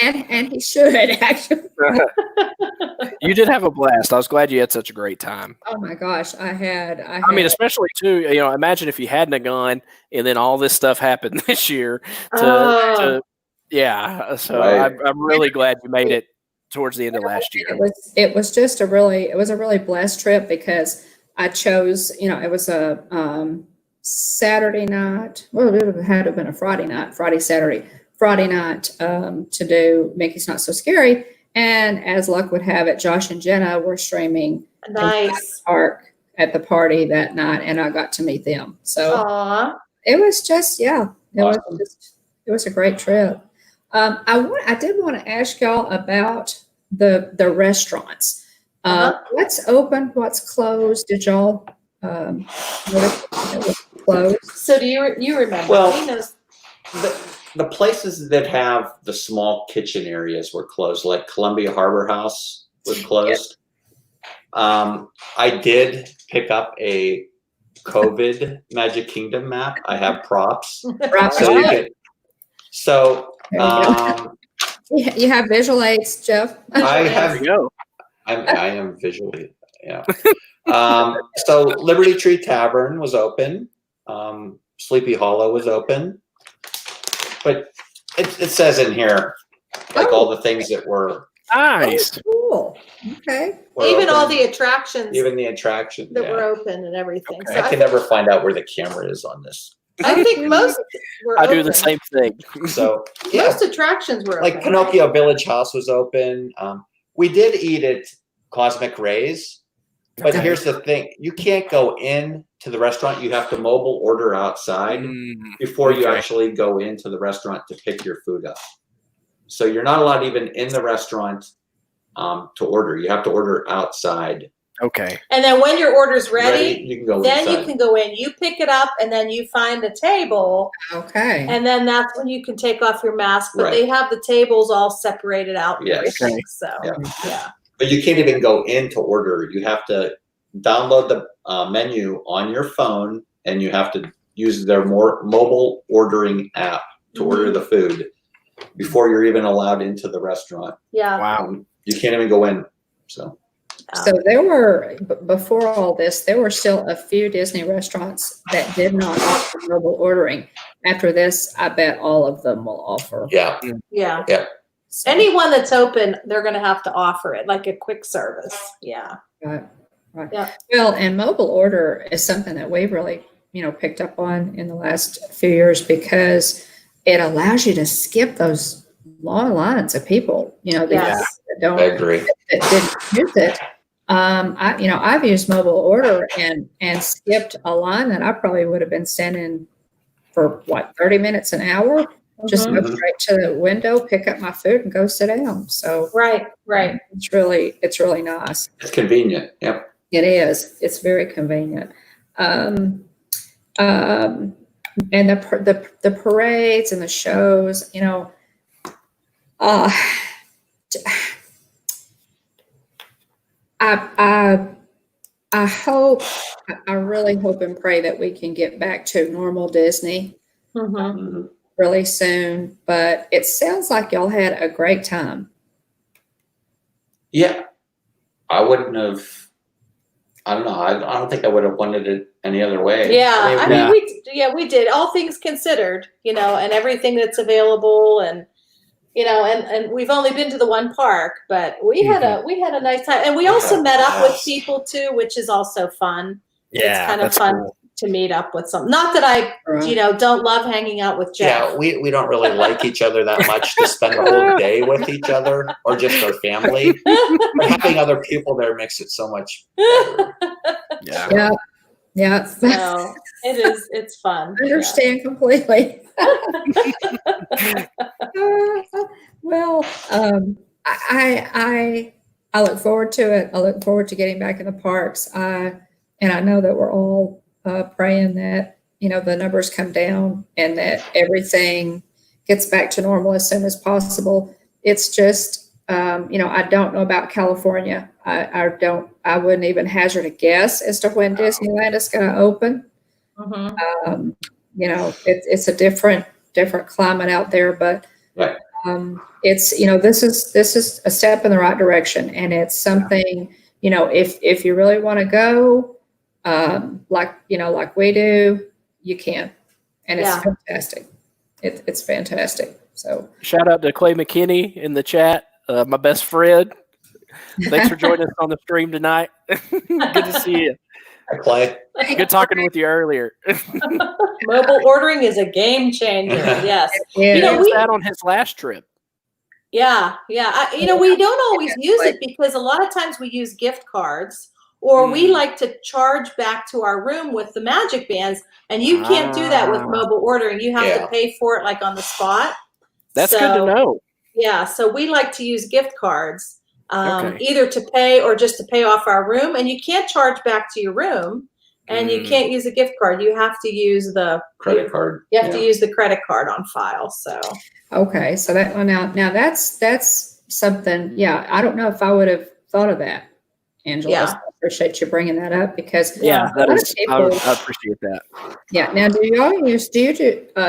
And he should actually. You did have a blast. I was glad you had such a great time. Oh my gosh, I mean, especially too, imagine if you hadn't have gone and then all this stuff happened this year. Yeah. So Right. I'm really glad you made it towards the end of last year. It was just a really blessed trip because I chose, it was a Saturday night. Well, it had to have been a Friday night to do Mickey's Not So Scary. And as luck would have it, Josh and Jenna were streaming Nice. Park at the party that night, and I got to meet them. So Aww. it was just, Awesome. it was a great trip. I did want to ask y'all about the restaurants. What's open? What's closed? Did y'all notice it was closed? So do you remember? Well, He knows. The places that have the small kitchen areas were closed, like Columbia Harbor House was closed. I did pick up a COVID Magic Kingdom map. I have props. You have visual aids, Jeff. I have. There you go. I am visually, yeah. So Liberty Tree Tavern was open. Sleepy Hollow was open. But it says in here, like all the things that were Nice. Cool. Okay. Even all open. the attractions Even the attractions that were open and everything. Okay. So I can never find out where the camera is on this. I think most were I open. do the same thing. So yeah, Most attractions were like open. Pinocchio Village House was open. We did eat at Cosmic Rays, but Okay. here's the thing: you can't go in to the restaurant. You have to mobile order outside before you actually go into the restaurant to pick your food up. So you're not allowed even in the restaurant to order. You have to order outside. Okay. And then when your order's ready, You can go then inside. you can go in. You pick it up, and then you find a table, Okay. and then that's when you can take off your mask. But Right. they have the tables all separated out. And Yes. everything, Okay. So Yeah. yeah. But you can't even go in to order. You have to download the menu on your phone, and you have to use their mobile ordering app to order the food before you're even allowed into the restaurant. Yeah. Wow. You can't even go in. So So there were, before all this, there were still a few Disney restaurants that did not offer mobile ordering. After this, I bet all of them will offer. yeah. Yeah. So, Anyone that's open, they're going to have to offer it, like a quick service. Yeah. right. Yeah. Well, and mobile order is something that we've really, picked up on in the last few years because it allows you to skip those long lines of people, that Yes. don't I agree. that didn't use it. I've used mobile order and skipped a line that I probably would have been standing for 30 minutes, an hour. Just go straight to the window, pick up my food, and go sit down. So Right. it's really nice. It's convenient. Yep. It is. It's very convenient. And the parades and the shows, I really hope and pray that we can get back to normal Disney really soon. But it sounds like y'all had a great time. Yeah. I wouldn't have. I don't know. I don't think I would have wanted it any other way. Yeah, I mean, we did. All things considered, and everything that's available, and and we've only been to the one park, but we had a nice time, and we also met up with people too, which is also fun. Yeah, it's kind of fun cool to meet up with some. Not that I, don't love hanging out with Jeff. Yeah, we don't really like each other that much to spend the whole day with each other or just our family. But having other people there makes it so much better. Yeah. So it's fun. I understand completely. Well, I look forward to it. I look forward to getting back in the parks. And I know that we're all praying that the numbers come down and that everything gets back to normal as soon as possible. It's just I don't know about California. I wouldn't even hazard a guess as to when Disneyland is going to open. Mm-hmm. It's a different climate out there, but right. It's this is a step in the right direction, and it's something if you really want to go, like we do, you can, and it's fantastic. It's fantastic. So shout out to Clay McKinney in the chat, my best friend. Thanks for joining us on the stream tonight. Good to see you. Hi, Clay. Good talking with you earlier. Mobile ordering is a game changer. Yes. He did that on his last trip. Yeah. We don't always use it because a lot of times we use gift cards, or we like to charge back to our room with the magic bands, and you can't do that with mobile ordering. You have to pay for it like on the spot. That's good to know. Yeah, so we like to use gift cards, either to pay or just to pay off our room, and you can't charge back to your room, and you can't use a gift card. You have to use the credit card. You have to use the credit card on file. So okay, so that one now that's something. Yeah, I don't know if I would have thought of that, Angela. Yeah. So I appreciate you bringing that up because I people, I appreciate that. Yeah. Now, do you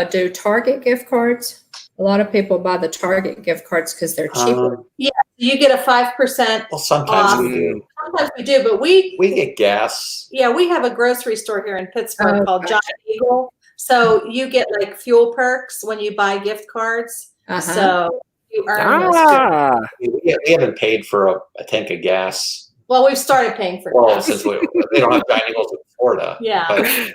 do Target gift cards? A lot of people buy the Target gift cards because they're cheaper. Yeah, you get a 5%. Well, sometimes we do. Sometimes we do, but we get gas. Yeah, we have a grocery store here in Pittsburgh called Giant Eagle. So you get like fuel perks when you buy gift cards. So you earn those. We haven't paid for a tank of gas. Well, we've started paying for gas. Since they don't have Giant Eagles in Florida. Yeah.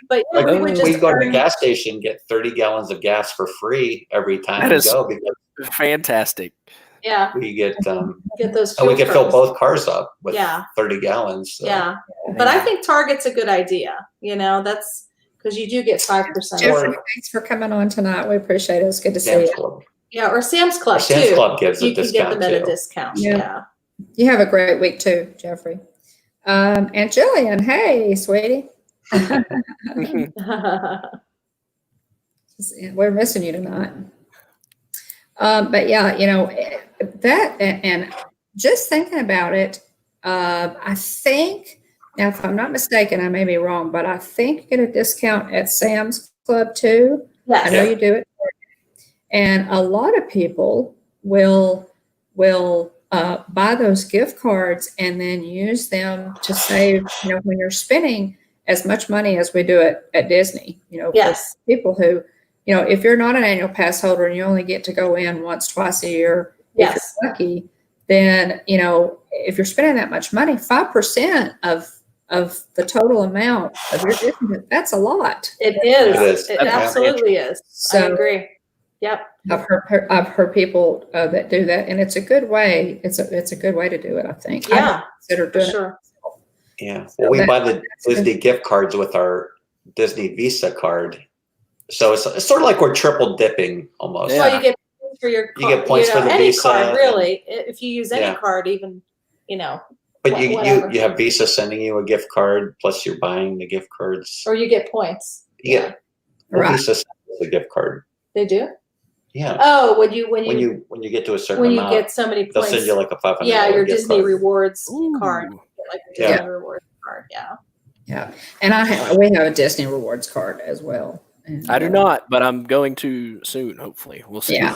But we go to the gas station, get 30 gallons of gas for free every time we go. Because fantastic. Yeah. We get those and we can fill perks. both cars up with 30 gallons. So. Yeah. But I think Target's a good idea. That's because you do get 5%. Jeffrey, thanks for coming on tonight. We appreciate it. It's good to see you. Club. Yeah, or Sam's Club too. Sam's Club gives you can get them at a discount. Yeah. You have a great week too, Jeffrey. And Jillian, hey, sweetie. We're missing you tonight. But yeah, that and just thinking about it, I think, now if I'm not mistaken, I may be wrong, but I think you get a discount at Sam's Club too. Yes. I know you do it. And a lot of people will buy those gift cards and then use them to save, when you're spending as much money as we do at Disney, yes. For people who, if you're not an annual pass holder and you only get to go in once, twice a year, if you're lucky, then, if you're spending that much money, 5% of the total amount of your Disney, that's a lot. It is. It absolutely is. So, I agree. Yep. I've heard people that do that, and it's a good way. It's a good way to do it, I think. Yeah, consider doing sure. It. Yeah. Well, we buy the Disney gift cards with our Disney Visa card, so it's sort of like we're triple dipping almost. Well, you get points for your card. You get points for the any Visa. Card, really, if you use any card, even But you have Visa sending you a gift card, plus you're buying the gift cards, or you get points. Yeah. Visa sends the gift card. They do. Yeah. Oh, when you get to a certain when you amount, get so many points, they'll send you like a $500. Yeah, your Disney card. Rewards card, like your Disney Rewards card. Yeah. Yeah, and we have a Disney Rewards card as well. And, I do not, but I'm going to soon. Hopefully, we'll see.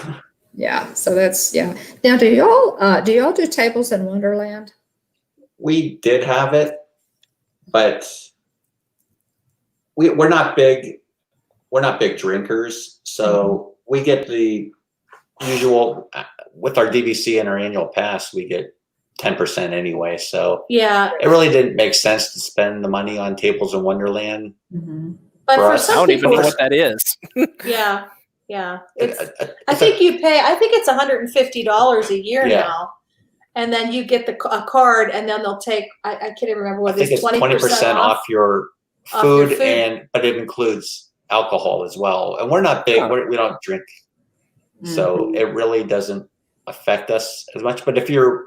Yeah. So that's Now, do y'all do Tables in Wonderland? We did have it, but we're not big drinkers, so we get the usual with our DVC and our annual pass, we get 10% anyway. So yeah, it really didn't make sense to spend the money on Tables in Wonderland. Mm-hmm. but for us. I some don't even people, know what that is. yeah, it's. I It's think you pay. I think it's $150 a year Yeah. now, and then you get a card, and then they'll take. I can't even remember I what it think is. it's 20% off your off your food, food. but it includes alcohol as well. And we're not big. Huh. We don't drink, so it really doesn't affect us as much. But if you're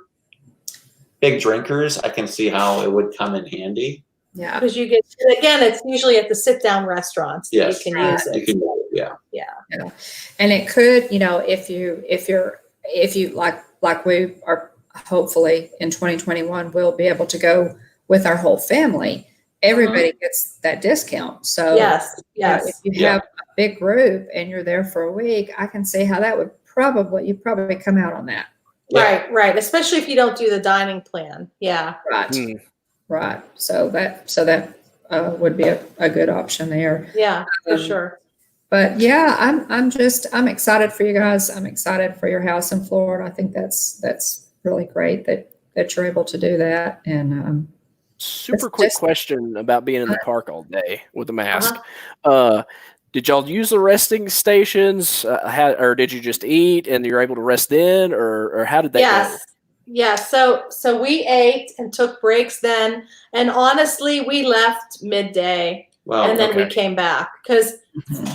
big drinkers, I can see how it would come in handy. Yeah. Because you get, again, it's usually at the sit-down restaurants that Yes. you can use You it. can, yeah. And it could, if you like we are hopefully in 2021, we'll be able to go with our whole family. Everybody gets that discount. So Yes, yes. if you have a big group and you're there for a week, I can see how that would you'd probably come out on that. Yeah. Right. Especially if you don't do the dining plan. Yeah. Right. Right. So that would be a good option there. Yeah, for sure. But yeah, I'm excited for you guys. I'm excited for your house in Florida. I think that's really great that you're able to do that. And super quick question about being in the park all day with a mask. Did y'all use the resting stations, or did you just eat and you're able to rest then, or how did that go? Yes. So we ate and took breaks then, and honestly, we left midday, and then we came back because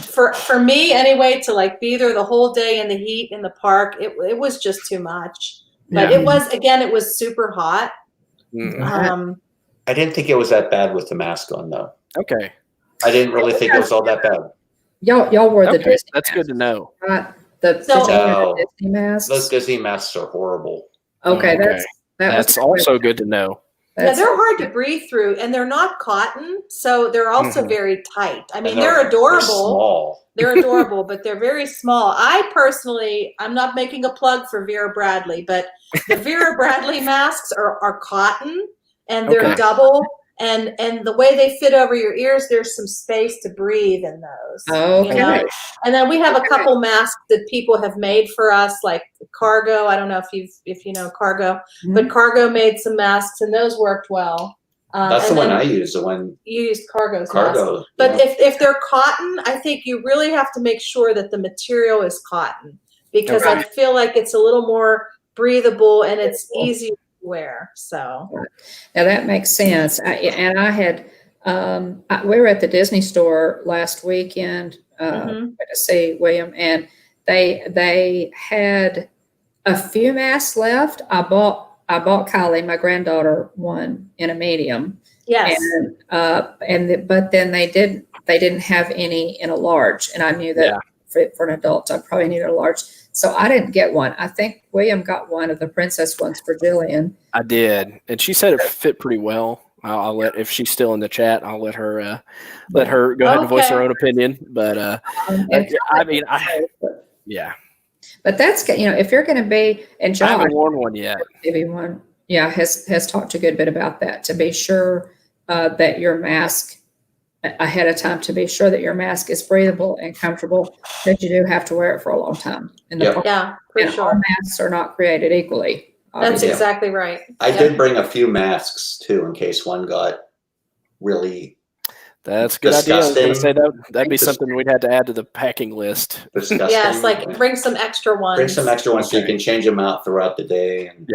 for me anyway to like be there the whole day in the heat in the park, it was just too much. But it was super hot. I didn't think it was that bad with the mask on though. Okay. I didn't really think it was all that bad. Y'all wore the Disney That's good to know. Right? Did you wear the Disney masks? Those Disney masks are horrible. Okay, that's also good to know. Yeah, they're hard to breathe through, and they're not cotton, so they're also very tight. I mean, they're adorable. They're small. They're adorable, but they're very small. I'm not making a plug for Vera Bradley, but the Vera Bradley masks are cotton, and they're double. And the way they fit over your ears, there's some space to breathe in those. Okay. You know? And then we have a couple masks that people have made for us, like Cargo. I don't know if you know Cargo, but Cargo made some masks, and those worked well. That's the one I use. The one you used Cargo. But if they're cotton, I think you really have to make sure that the material is cotton, because I feel like it's a little more breathable and it's easier wear. So now that makes sense. I had we were at the Disney store last weekend to see William, and they had a few masks left. I bought Kylie, my granddaughter, one in a medium. Yes. But then they didn't have any in a large, and I knew that for an adult I probably needed a large. So I didn't get one. I think William got one of the princess ones for Jillian. I did, and she said it fit pretty well. I'll let, if she's still in the chat, I'll let her go ahead and voice her own opinion. But But that's if you're going to be, and John, I haven't worn one yet. Everyone, has talked a good bit about that, to be sure that your mask ahead of time, to be sure that your mask is breathable and comfortable, that you do have to wear it for a long time. For sure. All masks are not created equally. That's exactly right. I did bring a few masks too, in case one got really. That's a good idea. I was going to say that'd be something we'd have to add to the packing list. Disgusting. Yes, like bring some extra ones. Bring some extra ones so you can change them out throughout the day. And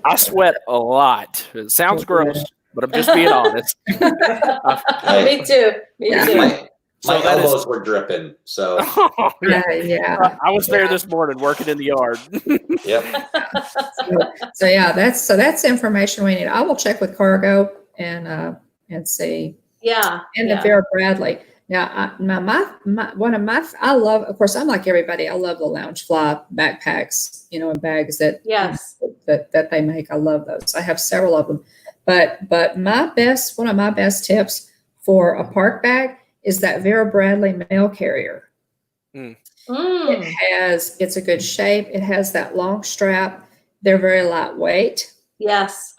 I sweat a lot. It sounds gross, but I'm just being honest. Me too. My elbows were dripping, so I was there this morning working in the yard. That's information we need. I will check with Cargo and see. And the Vera Bradley. Now, I love, of course, I'm like everybody. I love the Loungefly backpacks, and bags that that they make. I love those. I have several of them. But one of my best tips for a park bag is that Vera Bradley mail carrier. It's a good shape. It has that long strap. They're very lightweight. Yes.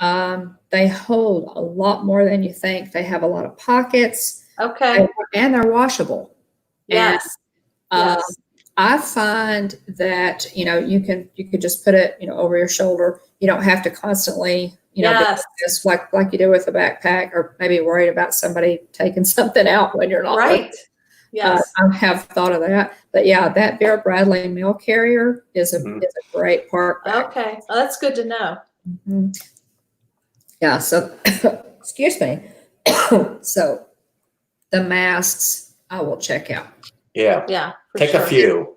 They hold a lot more than you think. They have a lot of pockets. Okay. And they're washable. Yes. And, Yes. I find that, you could just put it, over your shoulder. You don't have to constantly, Yes. just like you do with a backpack, or maybe worried about somebody taking something out when you're not Right. Yes. I have thought of that, but yeah, that Bear Bradley mail carrier is a great park bag. Okay. Well, that's good to know. Mm-hmm. Yeah. So, excuse me. So, the masks I will check out. Yeah. Yeah. Take a few.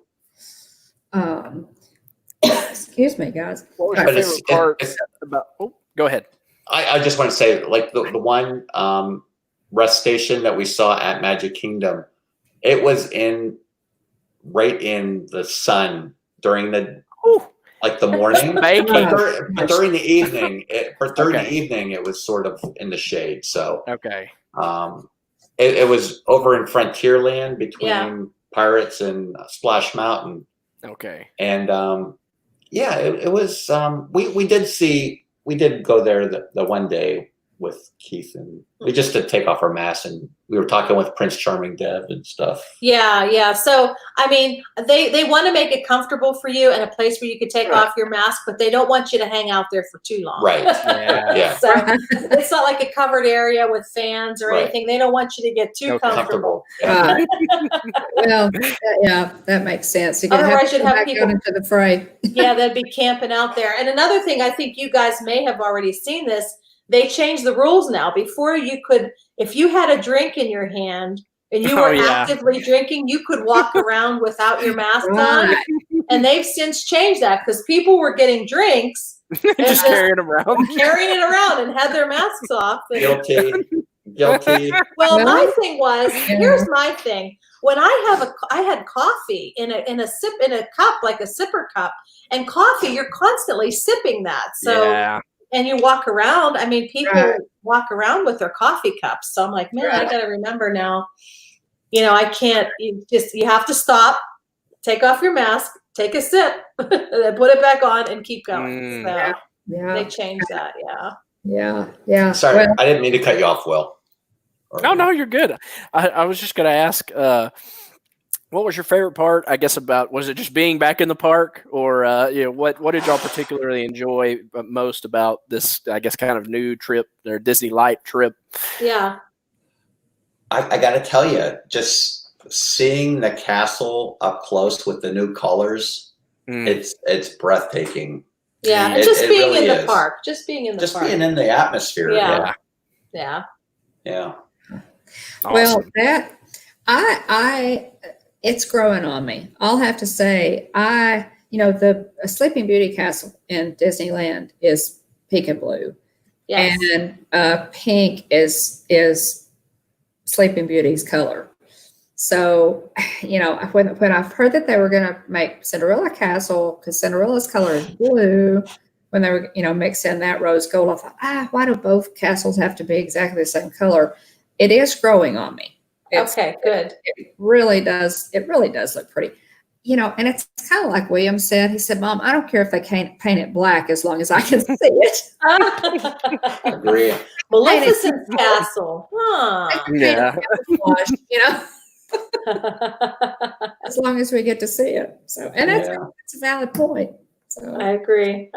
Excuse me, guys. What was your favorite part about? Oh, go ahead. I just want to say, like the one rest station that we saw at Magic Kingdom, it was right in the sun during the morning. But during the evening, it was sort of in the shade. So okay. It was over in Frontierland between Pirates and Splash Mountain. Okay. And it was. We did go there the one day with Keith, and we just to take off our masks, and we were talking with Prince Charming Dev and stuff. Yeah. So, I mean, they want to make it comfortable for you and a place where you could take off your mask, but they don't want you to hang out there for too long. Right. Yeah. So it's not like a covered area with fans or anything. They don't want you to get too comfortable. Yeah. Well, that makes sense. Otherwise, you'd have people into the fray. Yeah, they'd be camping out there. And another thing, I think you guys may have already seen this. They changed the rules now. Before you could, if you had a drink in your hand and you were actively drinking, you could walk around without your mask on. And they've since changed that because people were getting drinks and just carrying it around and had their masks off. Guilty. Well, my thing was, here's my thing. When I had coffee in a cup, like a sipper cup, and coffee, you're constantly sipping that. So. And you walk around. I mean, people walk around with their coffee cups. So I'm like, man, I got to remember now. I can't. You have to stop, take off your mask, take a sip, then put it back on, and keep going. So they changed that. Yeah. Sorry, I didn't mean to cut you off, Will. No, you're good. I was just going to ask. What was your favorite part? I guess was it just being back in the park, or what did y'all particularly enjoy most about this? I guess kind of new trip, or Disney Light trip. Yeah, I got to tell you, just seeing the castle up close with the new colors, it's breathtaking. Yeah, and just being really in the park, just being in the atmosphere. Yeah. Awesome. Well, it's growing on me. I'll have to say, the Sleeping Beauty Castle in Disneyland is pink and blue. Yes. And pink is Sleeping Beauty's color. So, when I've heard that they were going to make Cinderella Castle, because Cinderella's color is blue, when they were, mixed in that rose gold, I thought, why do both castles have to be exactly the same color? It is growing on me. Okay, good. It really does. It really does look pretty. And it's kind of like William said. He said, "Mom, I don't care if they can't paint it black as long as I can see it." Agree. Maleficent's castle. Huh. Yeah. As long as we get to see it. So, and that's a valid point. So I agree.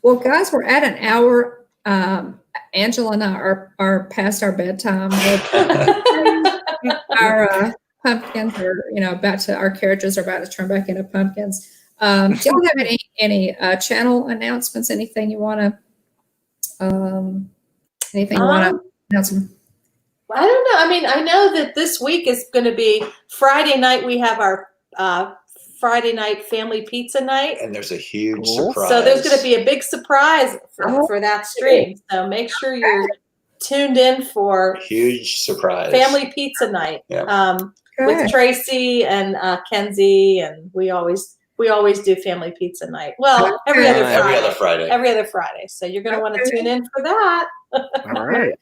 Well, guys, we're at an hour. Angela and I are past our bedtime. Our pumpkins are, our carriages are about to turn back into pumpkins. Do y'all have any channel announcements? Anything you want to announce? I don't know. I mean, I know that this week is going to be Friday night. We have our Friday night family pizza night. And there's a huge surprise. So there's going to be a big surprise for that stream. So make sure you're tuned in for huge surprise family pizza night with Tracy and Kenzie, and we always do family pizza night. Well, every other Friday. So you're going to want to tune in for that. All right.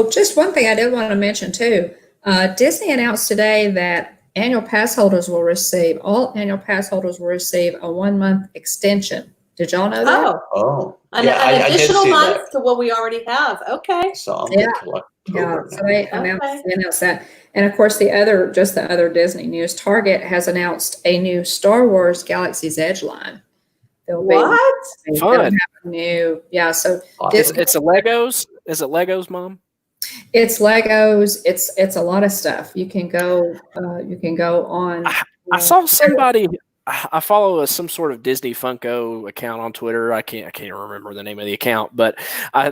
Just one thing I did want to mention too. Disney announced today that all annual pass holders will receive a 1-month extension. Did y'all know that? Oh, an additional month to what we already have. Okay. So I'll get October. Yeah, so they announced that. And of course, the other Disney news, Target has announced a new Star Wars Galaxy's Edge line. What? Fun. Have a new, so Awesome. It's a Legos. Is it Legos, Mom? it's Legos. It's a lot of stuff. You can go on. I saw somebody. I follow some sort of Disney Funko account on Twitter. I can't remember the name of the account, but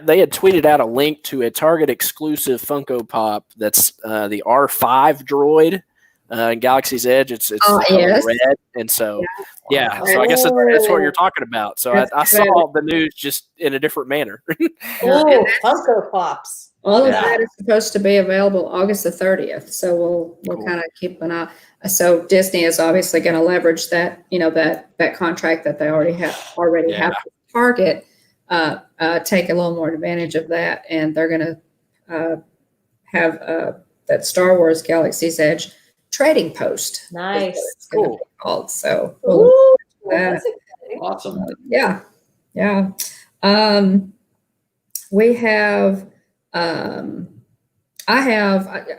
they had tweeted out a link to a Target exclusive Funko Pop that's the R5 droid in Galaxy's Edge. It's yes. red, and so so I guess that's what you're talking about. So I saw the news just in a different manner. Oh, Funko Pops. All of that is supposed to be available August the 30th. So we'll kind of keep an eye. So Disney is obviously going to leverage that, that contract that they already have with Target, take a little more advantage of that. And they're going to have that Star Wars Galaxy's Edge trading post. Nice. It's cool. Called. So That's exciting. Awesome. Yeah. We have. I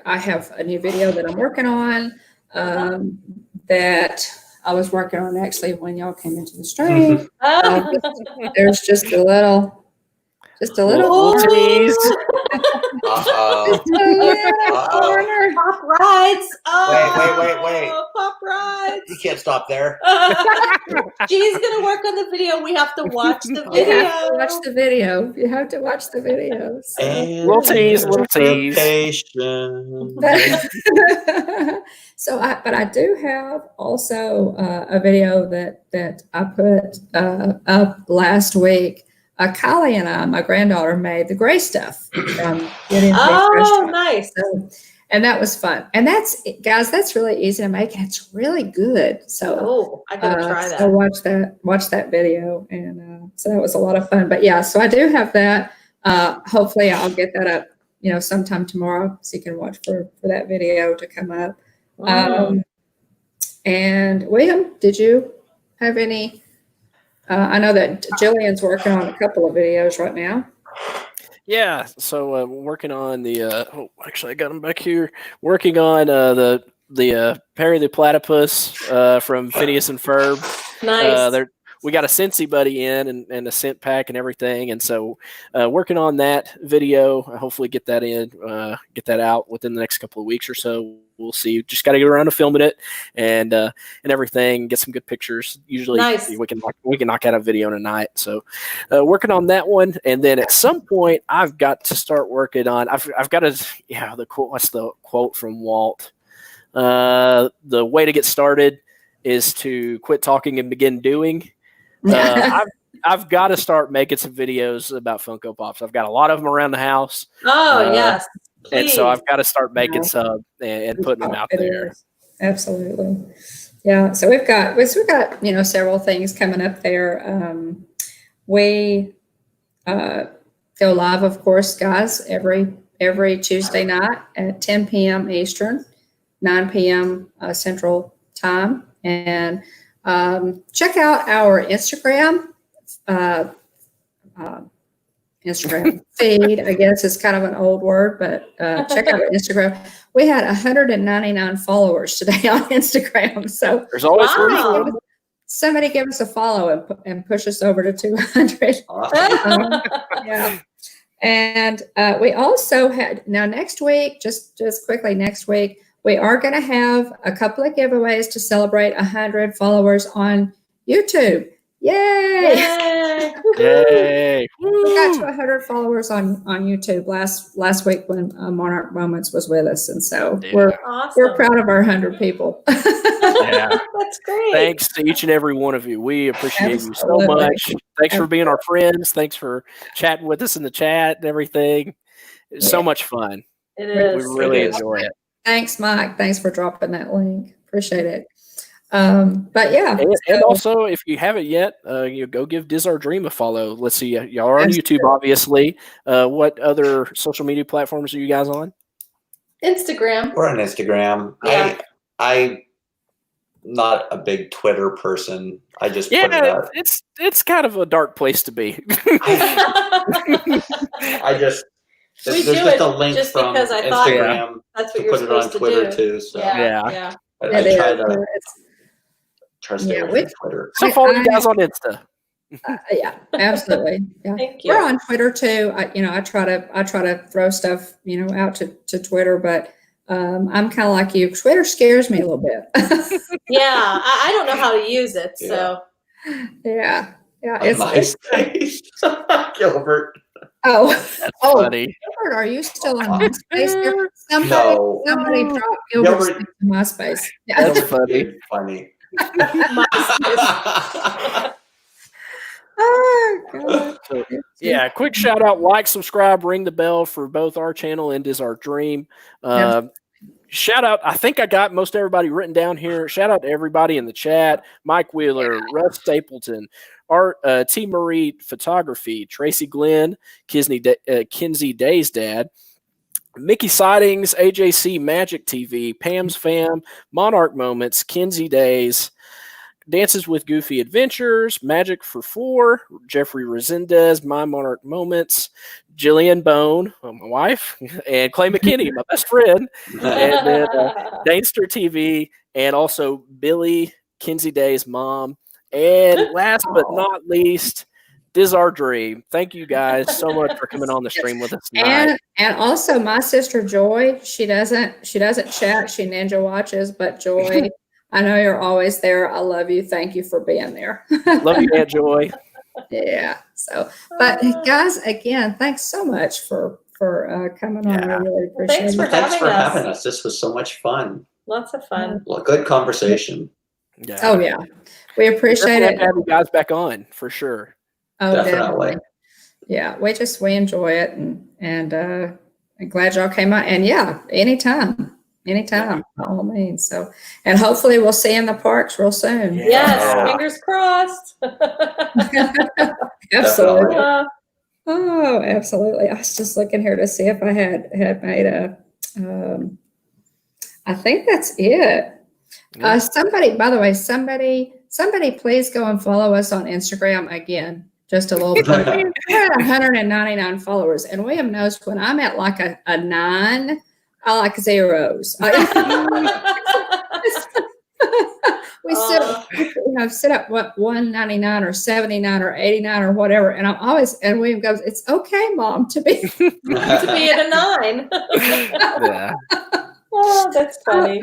have a new video that I'm working on that I was working on actually when y'all came into the stream. There's just a little tease. corner. Pop rides. Wait. Pop rides. You can't stop there. She's going to work on the video. We have to watch the You video. have to watch the video. You have to watch the video. So. Little tease. But I do have also a video that I put up last week. Kylie and I, my granddaughter, made the gray stuff from Getting Oh, nice. So, and that was fun. And that's really easy to make. And it's really good. So, I gotta try that. So watch that video. And so that was a lot of fun. But so I do have that. Hopefully I'll get that up, sometime tomorrow so you can watch for that video to come up. And William, did you have any? I know that Jillian's working on a couple of videos right now. Yeah, so working on the actually I got them back here. Working on the Perry the Platypus from Phineas and Ferb. Nice. We got a Scentsy buddy in and a scent pack and everything, and so working on that video. Hopefully get that out within the next couple of weeks or so. We'll see. Just got to get around to filming it and everything. Get some good pictures. Usually we can knock out a video in a night. So working on that one, and then at some point I've got to start working on. I've got to the quote. What's the quote from Walt? The way to get started is to quit talking and begin doing. I've got to start making some videos about Funko Pops. I've got a lot of them around the house. Oh, yes. Please. And so I've got to start making some and putting them out there. Absolutely. Yeah. So we've got several things coming up there. We go live, of course, guys, every Tuesday night at 10 p.m. Eastern, 9 p.m. Central Time. And check out our Instagram feed. I guess it's kind of an old word, but check out our Instagram. We had 199 followers today on Instagram. So there's always room. Somebody give us a follow and push us over to 200. Awesome. Yeah. And we also had, now next week, just quickly next week, we are going to have a couple of giveaways to celebrate 100 followers on YouTube. Yay! Yay! We got to 100 followers on YouTube last week when Monarch Moments was with us, and so we're proud of our 100 people. Yeah, that's great. Thanks to each and every one of you. We appreciate you so much. Thanks for being our friends. Thanks for chatting with us in the chat and everything. It's so much fun. It is. We really enjoy it. Thanks, Mike. Thanks for dropping that link. Appreciate it. But yeah, and also if you haven't yet, go give Diz Our Dream a follow. Let's see, y'all are on YouTube, obviously. What other social media platforms are you guys on? Instagram. We're on Instagram. Yeah. I'm not a big Twitter person. I just put it out. It's kind of a dark place to be. I just There's do just it a link just from because I thought Instagram that's to what you're put it on supposed to Twitter do. too. So Yeah. I It try is. to stay away from Twitter. So follow you guys on Insta. Yeah, absolutely. Yeah, Thank you. we're on Twitter too. I try to throw stuff out to Twitter, but I'm kind of like you. Twitter scares me a little bit. Yeah, I don't know how to use it, so. Yeah, It's MySpace. Gilbert. That's funny. Gilbert, are you still on MySpace there? No. Somebody dropped Gilbert's name to MySpace. Yeah. That's funny. Funny. Oh, God. So, yeah, quick shout out, like, subscribe, ring the bell for both our channel and Is Our Dream. Shout out, I think I got most everybody written down here. Shout out to everybody in the chat: Mike Wheeler, Russ Stapleton, Art, T. Marie Photography, Tracy Glenn, Kinsey Day's dad, Mickey Sightings, AJC Magic TV, Pam's Fam, Monarch Moments, Kinsey Days, Dances with Goofy Adventures, Magic for Four, Jeffrey Resendez, My Monarch Moments, Jillian Bone, my wife, and Clay McKinney, my best friend, and then Danester TV, and also Billy, Kinsey Day's mom. And last but not least, Diz Our Dream. Thank you guys so much for coming on the stream with us tonight. And also my sister Joy, she doesn't chat, she ninja watches, but Joy, I know you're always there. I love you. Thank you for being there. Love you, Aunt Joy. Yeah. So, but guys, again, thanks so much for coming on. I really appreciate it. Thanks for having us. This was so much fun. Lots of fun. Well, good conversation. Yeah. Oh yeah, we appreciate it. Have you guys back on for sure. Oh, definitely. Yeah, we enjoy it, and I'm glad y'all came out. And yeah, anytime, by all means. So, and hopefully we'll see you in the parks real soon. Yes, fingers crossed. Absolutely. Oh, absolutely. I was just looking here to see if I had made a. I think that's it. Somebody, by the way, somebody, please go and follow us on Instagram again. Just a little bit. We're at 199 followers, and William knows when I'm at like a 9, I like zeros. We sit up what 199 or 79 or 89 or whatever, and and William goes, "It's okay, Mom, to be at a 9." Yeah. Oh, that's funny.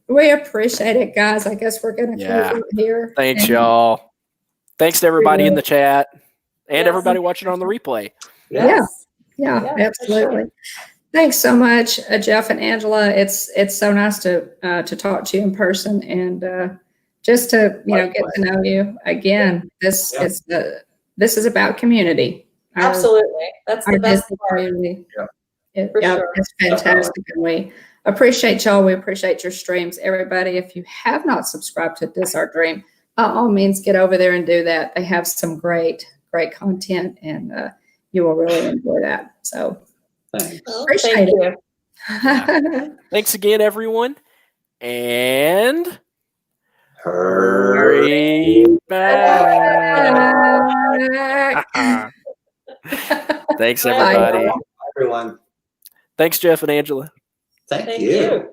We appreciate it, guys. I guess we're going to close it here. Thanks, y'all. Thanks to everybody in the chat and everybody watching on the replay. Yeah, absolutely. Sure. Thanks so much, Jeff and Angela. It's so nice to talk to you in person and just to get to know you again. This is about community. Absolutely, that's the best part. Community. Sure. It's fantastic, and we appreciate y'all. We appreciate your streams, everybody. If you have not subscribed to This Our Dream, by all means, get over there and do that. They have some great content, and you will really enjoy that. So. Appreciate it. Thanks again, everyone. And hurry back. Thanks, everybody. Bye, everyone. Thanks, Jeff and Angela. Thank you.